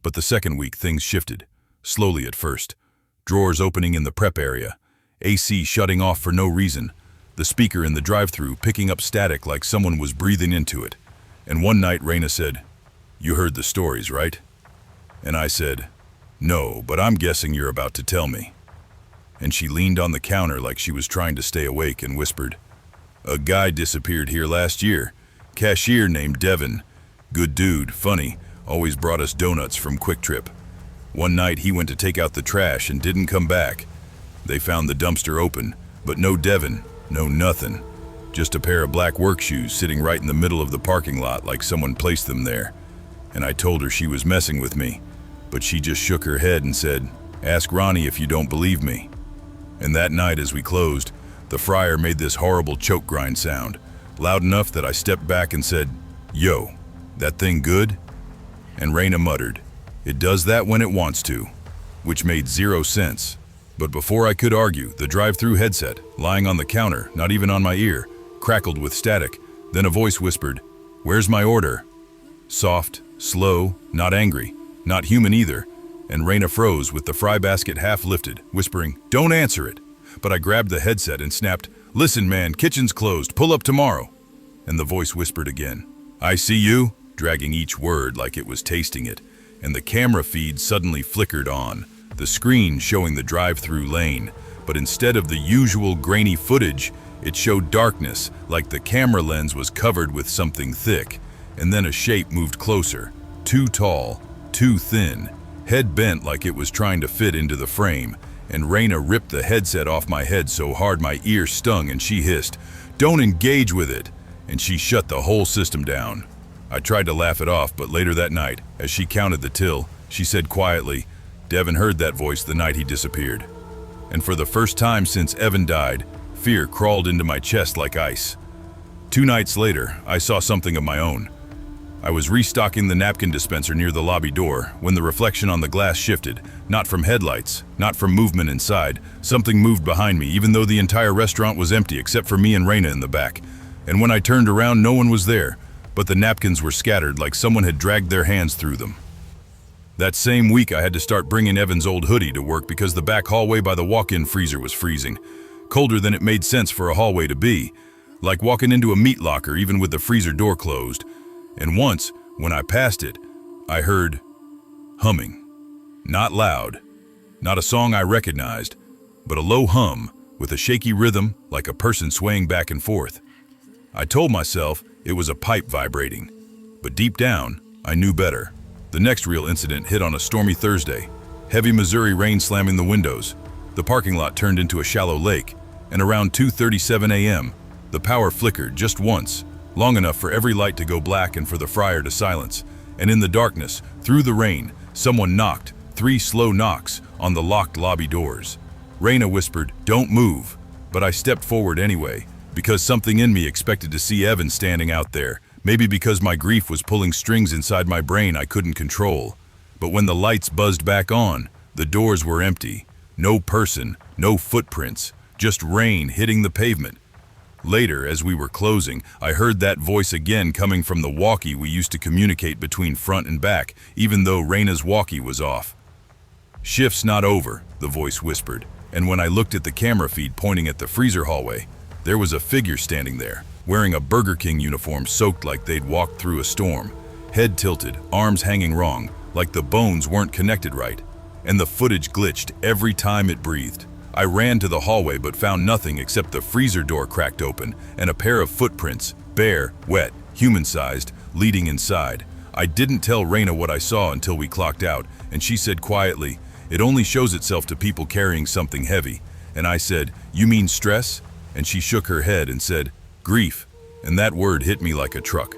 But the second week, things shifted, slowly at first. Drawers opening in the prep area, AC shutting off for no reason, the speaker in the drive-thru picking up static like someone was breathing into it. And one night, Raina said, "You heard the stories, right?" And I said, "No, but I'm guessing you're about to tell me." And she leaned on the counter like she was trying to stay awake and whispered, "A guy disappeared here last year. Cashier named Devin. Good dude, funny, always brought us donuts from Quick Trip. One night he went to take out the trash and didn't come back. They found the dumpster open, but no Devin, no nothing. Just a pair of black work shoes sitting right in the middle of the parking lot like someone placed them there. And I told her she was messing with me, but she just shook her head and said, 'Ask Ronnie if you don't believe me.' And that night as we closed, the fryer made this horrible choke grind sound, loud enough that I stepped back and said, 'Yo, that thing good?' And Raina muttered, 'It does that when it wants to,' which made zero sense. But before I could argue, the drive-thru headset, lying on the counter, not even on my ear, crackled with static. Then a voice whispered, 'Where's my order?' Soft, slow, not angry, not human either. And Raina froze with the fry basket half lifted, whispering, 'Don't answer it.' But I grabbed the headset and snapped, 'Listen, man, kitchen's closed, pull up tomorrow.' And the voice whispered again, 'I see you,' dragging each word like it was tasting it. And the camera feed suddenly flickered on, the screen showing the drive-thru lane. But instead of the usual grainy footage, it showed darkness, like the camera lens was covered with something thick. And then a shape moved closer, too tall, too thin, head bent like it was trying to fit into the frame. And Raina ripped the headset off my head so hard my ear stung, and she hissed, 'Don't engage with it!' And she shut the whole system down. I tried to laugh it off, but later that night, as she counted the till, she said quietly, 'Devin heard that voice the night he disappeared.' And for the first time since Evan died, fear crawled into my chest like ice. 2 nights later, I saw something of my own. I was restocking the napkin dispenser near the lobby door when the reflection on the glass shifted, not from headlights, not from movement inside. Something moved behind me, even though the entire restaurant was empty except for me and Raina in the back. And when I turned around, no one was there, but the napkins were scattered like someone had dragged their hands through them. That same week, I had to start bringing Evan's old hoodie to work because the back hallway by the walk-in freezer was freezing, colder than it made sense for a hallway to be, like walking into a meat locker even with the freezer door closed. And once, when I passed it, I heard humming. Not loud, not a song I recognized, but a low hum with a shaky rhythm like a person swaying back and forth. I told myself it was a pipe vibrating, but deep down, I knew better. The next real incident hit on a stormy Thursday. Heavy Missouri rain slamming the windows. The parking lot turned into a shallow lake, and around 2:37 a.m., the power flickered just once, long enough for every light to go black and for the fryer to silence. And in the darkness, through the rain, someone knocked, 3 slow knocks, on the locked lobby doors. Raina whispered, "Don't move," but I stepped forward anyway, because something in me expected to see Evan standing out there. Maybe because my grief was pulling strings inside my brain I couldn't control. But when the lights buzzed back on, the doors were empty. No person, no footprints, just rain hitting the pavement. Later, as we were closing, I heard that voice again coming from the walkie we used to communicate between front and back, even though Raina's walkie was off. "Shift's not over," the voice whispered, and when I looked at the camera feed pointing at the freezer hallway, there was a figure standing there, wearing a Burger King uniform soaked like they'd walked through a storm, head tilted, arms hanging wrong, like the bones weren't connected right, and the footage glitched every time it breathed. I ran to the hallway but found nothing except the freezer door cracked open and a pair of footprints, bare, wet, human-sized, leading inside. I didn't tell Raina what I saw until we clocked out, and she said quietly, "It only shows itself to people carrying something heavy." And I said, "You mean stress?" And she shook her head and said, "Grief." And that word hit me like a truck.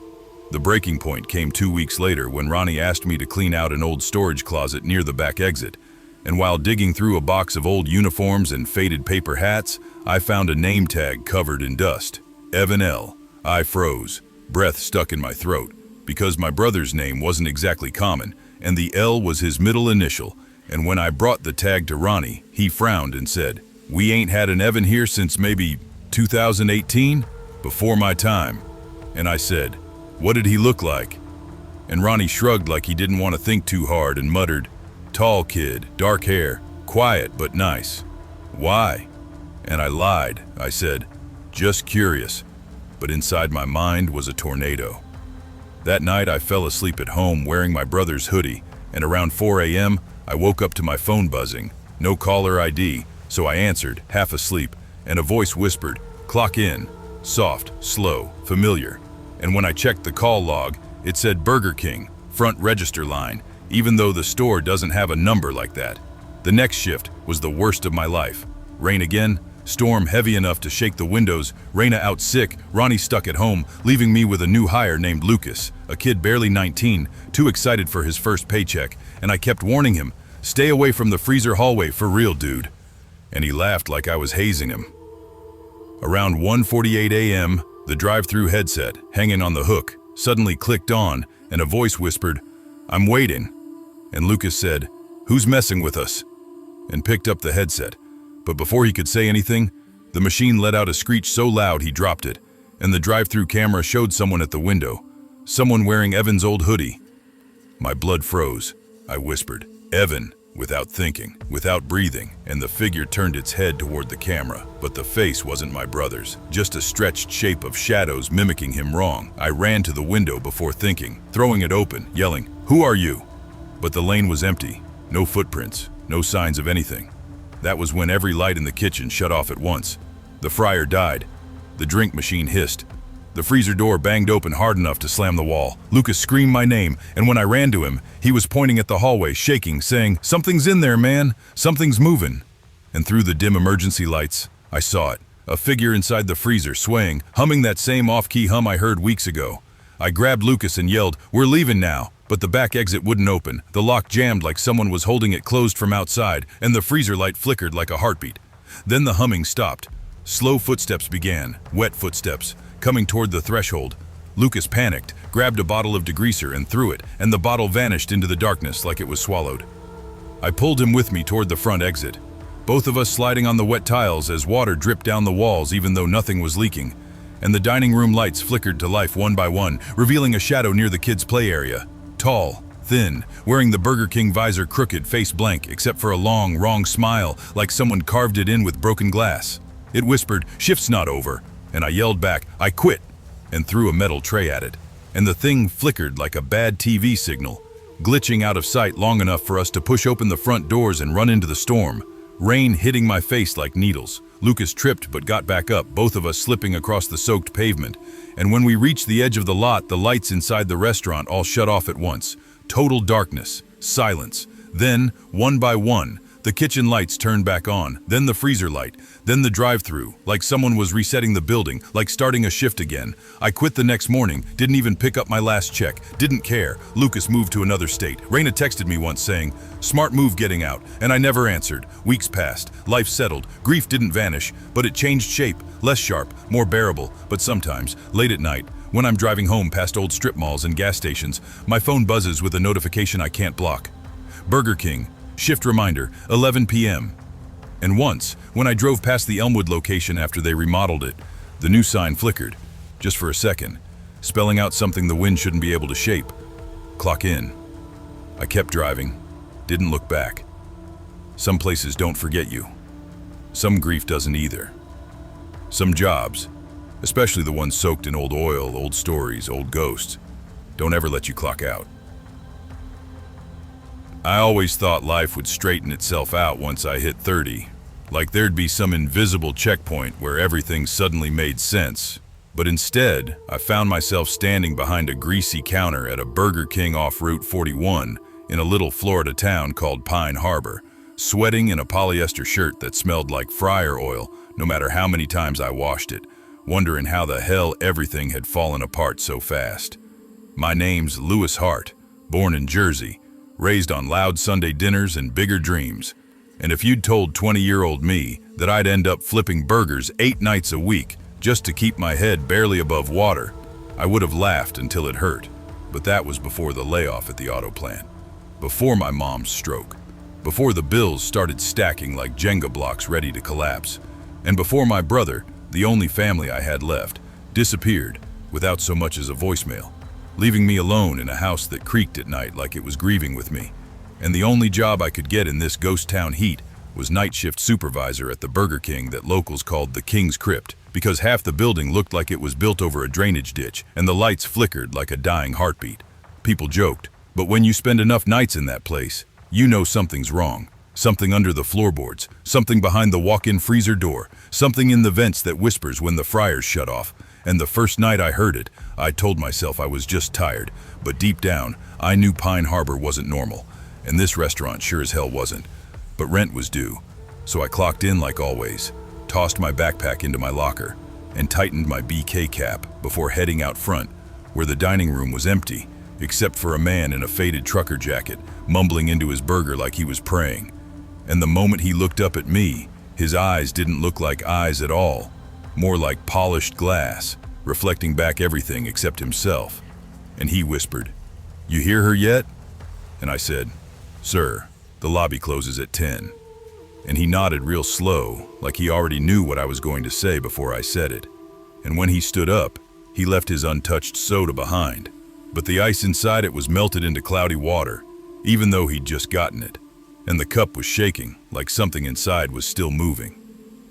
The breaking point came 2 weeks later when Ronnie asked me to clean out an old storage closet near the back exit. And while digging through a box of old uniforms and faded paper hats, I found a name tag covered in dust. Evan L. I froze, breath stuck in my throat. because my brother's name wasn't exactly common, and the L was his middle initial, and when I brought the tag to Ronnie, he frowned and said, "We ain't had an Evan here since maybe 2018, before my time." And I said, "What did he look like?" And Ronnie shrugged like he didn't want to think too hard and muttered, "Tall kid, dark hair, quiet but nice." "Why?" And I lied. I said, "Just curious." But inside my mind was a tornado. That night I fell asleep at home wearing my brother's hoodie, and around 4 a.m. I woke up to my phone buzzing. No caller ID, so I answered, half asleep, and a voice whispered, "Clock in." Soft, slow, familiar. And when I checked the call log, it said Burger King, front register line, even though the store doesn't have a number like that. The next shift was the worst of my life. Rain again, storm heavy enough to shake the windows, Raina out sick, Ronnie stuck at home, leaving me with a new hire named Lucas, a kid barely 19, too excited for his first paycheck, and I kept warning him, "Stay away from the freezer hallway for real, dude." And he laughed like I was hazing him. Around 1:48 a.m., the drive-thru headset, hanging on the hook, suddenly clicked on, and a voice whispered, "I'm waiting." And Lucas said, "Who's messing with us?" and picked up the headset. But before he could say anything, the machine let out a screech so loud he dropped it, and the drive-thru camera showed someone at the window, someone wearing Evan's old hoodie. My blood froze. I whispered, "Evan," without thinking, without breathing, and the figure turned its head toward the camera. But the face wasn't my brother's, just a stretched shape of shadows mimicking him wrong. I ran to the window before thinking, throwing it open, yelling, "Who are you?" But the lane was empty, no footprints, no signs of anything. That was when every light in the kitchen shut off at once. The fryer died. The drink machine hissed. The freezer door banged open hard enough to slam the wall. Lucas screamed my name, and when I ran to him, he was pointing at the hallway, shaking, saying, "Something's in there, man. Something's moving." And through the dim emergency lights, I saw it. A figure inside the freezer, swaying, humming that same off-key hum I heard weeks ago. I grabbed Lucas and yelled, "We're leaving now." But the back exit wouldn't open. The lock jammed like someone was holding it closed from outside, and the freezer light flickered like a heartbeat. Then the humming stopped. Slow footsteps began, wet footsteps, coming toward the threshold. Lucas panicked, grabbed a bottle of degreaser and threw it, and the bottle vanished into the darkness like it was swallowed. I pulled him with me toward the front exit, both of us sliding on the wet tiles as water dripped down the walls even though nothing was leaking. And the dining room lights flickered to life one by one, revealing a shadow near the kids' play area. Tall, thin, wearing the Burger King visor crooked, face blank, except for a long, wrong smile, like someone carved it in with broken glass. It whispered, "Shift's not over," and I yelled back, "I quit," and threw a metal tray at it. And the thing flickered like a bad TV signal, glitching out of sight long enough for us to push open the front doors and run into the storm. Rain hitting my face like needles. Lucas tripped but got back up, both of us slipping across the soaked pavement. And when we reached the edge of the lot, the lights inside the restaurant all shut off at once. Total darkness, silence. Then, one by one, the kitchen lights turned back on, then the freezer light, then the drive-thru, like someone was resetting the building, like starting a shift again. I quit the next morning, didn't even pick up my last check, didn't care. Lucas moved to another state. Raina texted me once saying, "Smart move getting out," and I never answered. Weeks passed, life settled, grief didn't vanish, but it changed shape, less sharp, more bearable. But sometimes, late at night, when I'm driving home past old strip malls and gas stations, my phone buzzes with a notification I can't block. Burger King, shift reminder, 11 p.m. And once, when I drove past the Elmwood location after they remodeled it, the new sign flickered, just for a second, spelling out something the wind shouldn't be able to shape. Clock in. I kept driving, didn't look back. Some places don't forget you. Some grief doesn't either. Some jobs, especially the ones soaked in old oil, old stories, old ghosts, don't ever let you clock out. I always thought life would straighten itself out once I hit 30, like there'd be some invisible checkpoint where everything suddenly made sense. But instead, I found myself standing behind a greasy counter at a Burger King off Route 41 in a little Florida town called Pine Harbor, sweating in a polyester shirt that smelled like fryer oil no matter how many times I washed it, wondering how the hell everything had fallen apart so fast. My name's Lewis Hart, born in Jersey, raised on loud Sunday dinners and bigger dreams. And if you'd told 20-year-old me that I'd end up flipping burgers 8 nights a week just to keep my head barely above water, I would have laughed until it hurt. But that was before the layoff at the auto plant, before my mom's stroke, before the bills started stacking like Jenga blocks ready to collapse, and before my brother, the only family I had left, disappeared without so much as a voicemail, leaving me alone in a house that creaked at night like it was grieving with me. And the only job I could get in this ghost town heat was night shift supervisor at the Burger King that locals called the King's Crypt, because half the building looked like it was built over a drainage ditch and the lights flickered like a dying heartbeat. People joked, but when you spend enough nights in that place, you know something's wrong. Something under the floorboards, something behind the walk-in freezer door, something in the vents that whispers when the fryers shut off. And the first night I heard it, I told myself I was just tired, but deep down, I knew Pine Harbor wasn't normal, and this restaurant sure as hell wasn't. But rent was due, so I clocked in like always, tossed my backpack into my locker, and tightened my BK cap before heading out front, where the dining room was empty, except for a man in a faded trucker jacket, mumbling into his burger like he was praying. And the moment he looked up at me, his eyes didn't look like eyes at all, more like polished glass, reflecting back everything except himself. And he whispered, "You hear her yet?" And I said, "Sir, the lobby closes at 10. And he nodded real slow, like he already knew what I was going to say before I said it. And when he stood up, he left his untouched soda behind. But the ice inside it was melted into cloudy water, even though he'd just gotten it. And the cup was shaking, like something inside was still moving.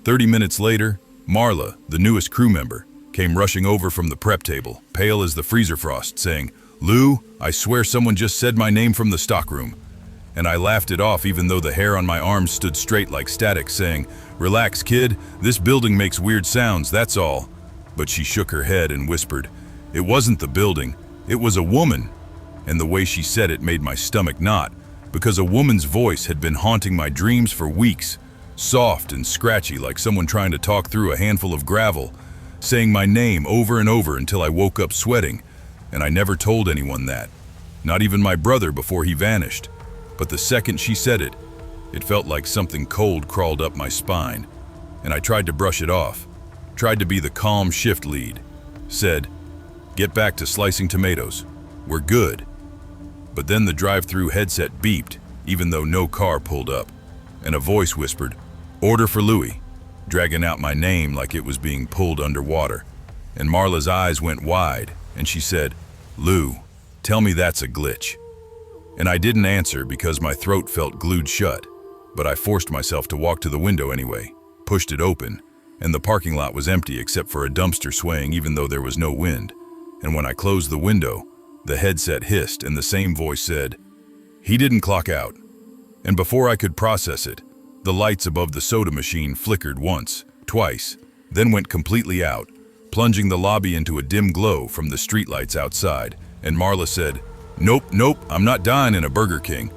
30 minutes later, Marla, the newest crew member, came rushing over from the prep table, pale as the freezer frost, saying, "Lou, I swear someone just said my name from the stockroom." And I laughed it off even though the hair on my arms stood straight like static, saying, "Relax, kid, this building makes weird sounds, that's all." But she shook her head and whispered, "It wasn't the building, it was a woman." And the way she said it made my stomach knot, because a woman's voice had been haunting my dreams for weeks, soft and scratchy like someone trying to talk through a handful of gravel, saying my name over and over until I woke up sweating. And I never told anyone that, not even my brother before he vanished. But the second she said it, it felt like something cold crawled up my spine, and I tried to brush it off, tried to be the calm shift lead, said, "Get back to slicing tomatoes, we're good." But then the drive-thru headset beeped, even though no car pulled up, and a voice whispered, "Order for Louie," dragging out my name like it was being pulled underwater. And Marla's eyes went wide, and she said, "Lou, tell me that's a glitch." And I didn't answer because my throat felt glued shut, but I forced myself to walk to the window anyway, pushed it open, and the parking lot was empty except for a dumpster swaying even though there was no wind. And when I closed the window, the headset hissed and the same voice said, "He didn't clock out." And before I could process it, the lights above the soda machine flickered once, twice, then went completely out, plunging the lobby into a dim glow from the streetlights outside. And Marla said, Nope, I'm not dying in a Burger King."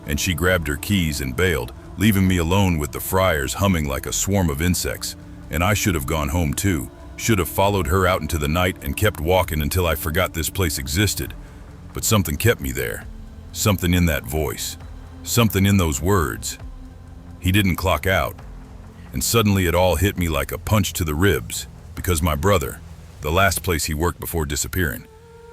And she grabbed her keys and bailed, leaving me alone with the fryers humming like a swarm of insects. And I should have gone home too, should have followed her out into the night and kept walking until I forgot this place existed. But something kept me there, something in that voice, something in those words. He didn't clock out. And suddenly it all hit me like a punch to the ribs, because my brother, the last place he worked before disappearing,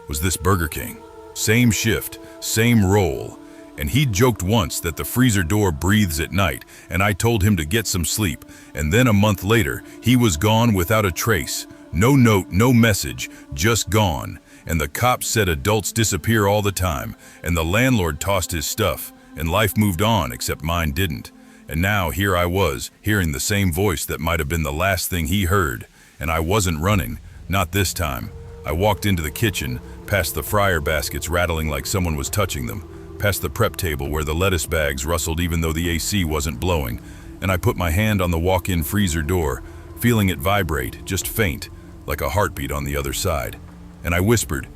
was this Burger King. Same shift, same role, and he'd joked once that the freezer door breathes at night, and I told him to get some sleep, and then a month later, he was gone without a trace. No note, no message, just gone. And the cops said adults disappear all the time, and the landlord tossed his stuff, and life moved on except mine didn't. And now here I was, hearing the same voice that might have been the last thing he heard, and I wasn't running, not this time. I walked into the kitchen, past the fryer baskets rattling like someone was touching them, past the prep table where the lettuce bags rustled even though the AC wasn't blowing, and I put my hand on the walk-in freezer door, feeling it vibrate, just faint, like a heartbeat on the other side. And I whispered,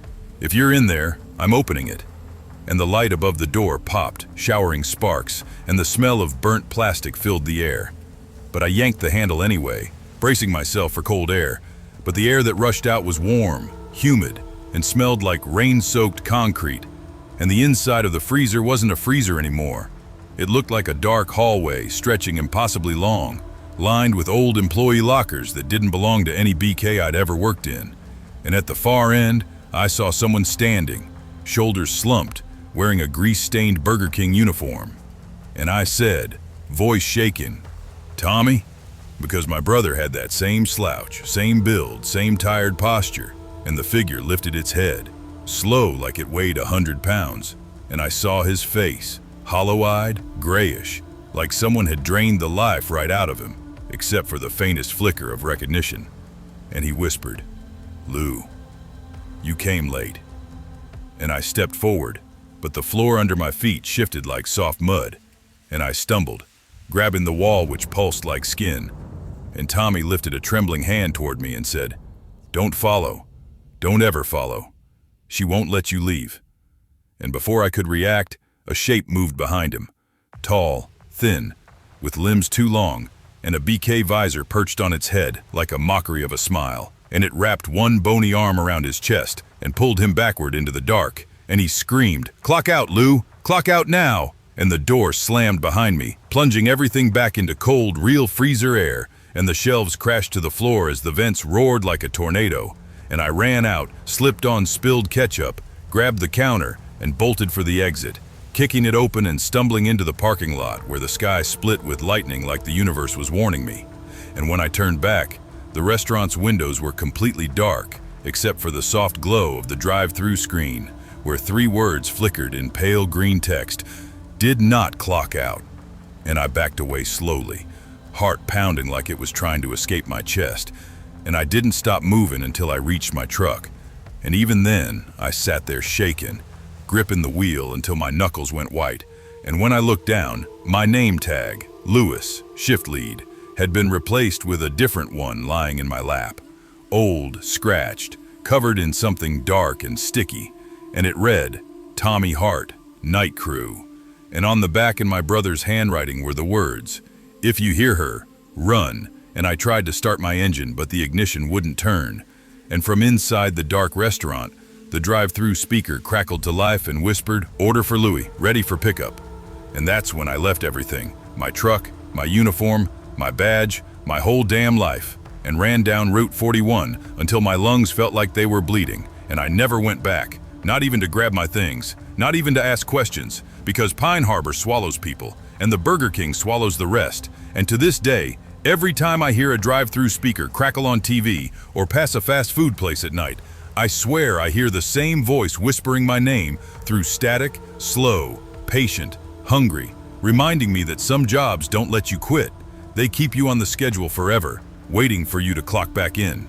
"If you're in there, I'm opening it." And the light above the door popped, showering sparks, and the smell of burnt plastic filled the air. But I yanked the handle anyway, bracing myself for cold air, but the air that rushed out was warm, humid, and smelled like rain-soaked concrete. And the inside of the freezer wasn't a freezer anymore. It looked like a dark hallway stretching impossibly long, lined with old employee lockers that didn't belong to any BK I'd ever worked in. And at the far end, I saw someone standing, shoulders slumped, wearing a grease-stained Burger King uniform. And I said, voice shaking, "Tommy?" Because my brother had that same slouch, same build, same tired posture, and the figure lifted its head, slow like it weighed 100 pounds, and I saw his face, hollow-eyed, grayish, like someone had drained the life right out of him, except for the faintest flicker of recognition. And he whispered, "Lou, you came late." And I stepped forward, but the floor under my feet shifted like soft mud, and I stumbled, grabbing the wall which pulsed like skin. And Tommy lifted a trembling hand toward me and said, "Don't follow. Don't ever follow. She won't let you leave." And before I could react, a shape moved behind him, tall, thin, with limbs too long, and a BK visor perched on its head like a mockery of a smile, and it wrapped one bony arm around his chest and pulled him backward into the dark, and he screamed, "Clock out, Lou! Clock out now!" And the door slammed behind me, plunging everything back into cold, real freezer air, and the shelves crashed to the floor as the vents roared like a tornado, and I ran out, slipped on spilled ketchup, grabbed the counter, and bolted for the exit, kicking it open and stumbling into the parking lot where the sky split with lightning like the universe was warning me. And when I turned back, the restaurant's windows were completely dark, except for the soft glow of the drive-thru screen, where 3 words flickered in pale green text, "Did not clock out." And I backed away slowly, heart pounding like it was trying to escape my chest, and I didn't stop moving until I reached my truck. And even then, I sat there shaking, gripping the wheel until my knuckles went white. And when I looked down, my name tag, Lewis, shift lead, had been replaced with a different one lying in my lap. Old, scratched, covered in something dark and sticky, and it read, "Tommy Hart, Night Crew." And on the back in my brother's handwriting were the words, "If you hear her, run." And I tried to start my engine, but the ignition wouldn't turn. And from inside the dark restaurant, the drive-thru speaker crackled to life and whispered, "Order for Louie, ready for pickup." And that's when I left everything, my truck, my uniform, my badge, my whole damn life, and ran down Route 41 until my lungs felt like they were bleeding, and I never went back, not even to grab my things, not even to ask questions, because Pine Harbor swallows people, and the Burger King swallows the rest. And to this day, every time I hear a drive-thru speaker crackle on TV or pass a fast food place at night, I swear I hear the same voice whispering my name through static, slow, patient, hungry, reminding me that some jobs don't let you quit. They keep you on the schedule forever, waiting for you to clock back in.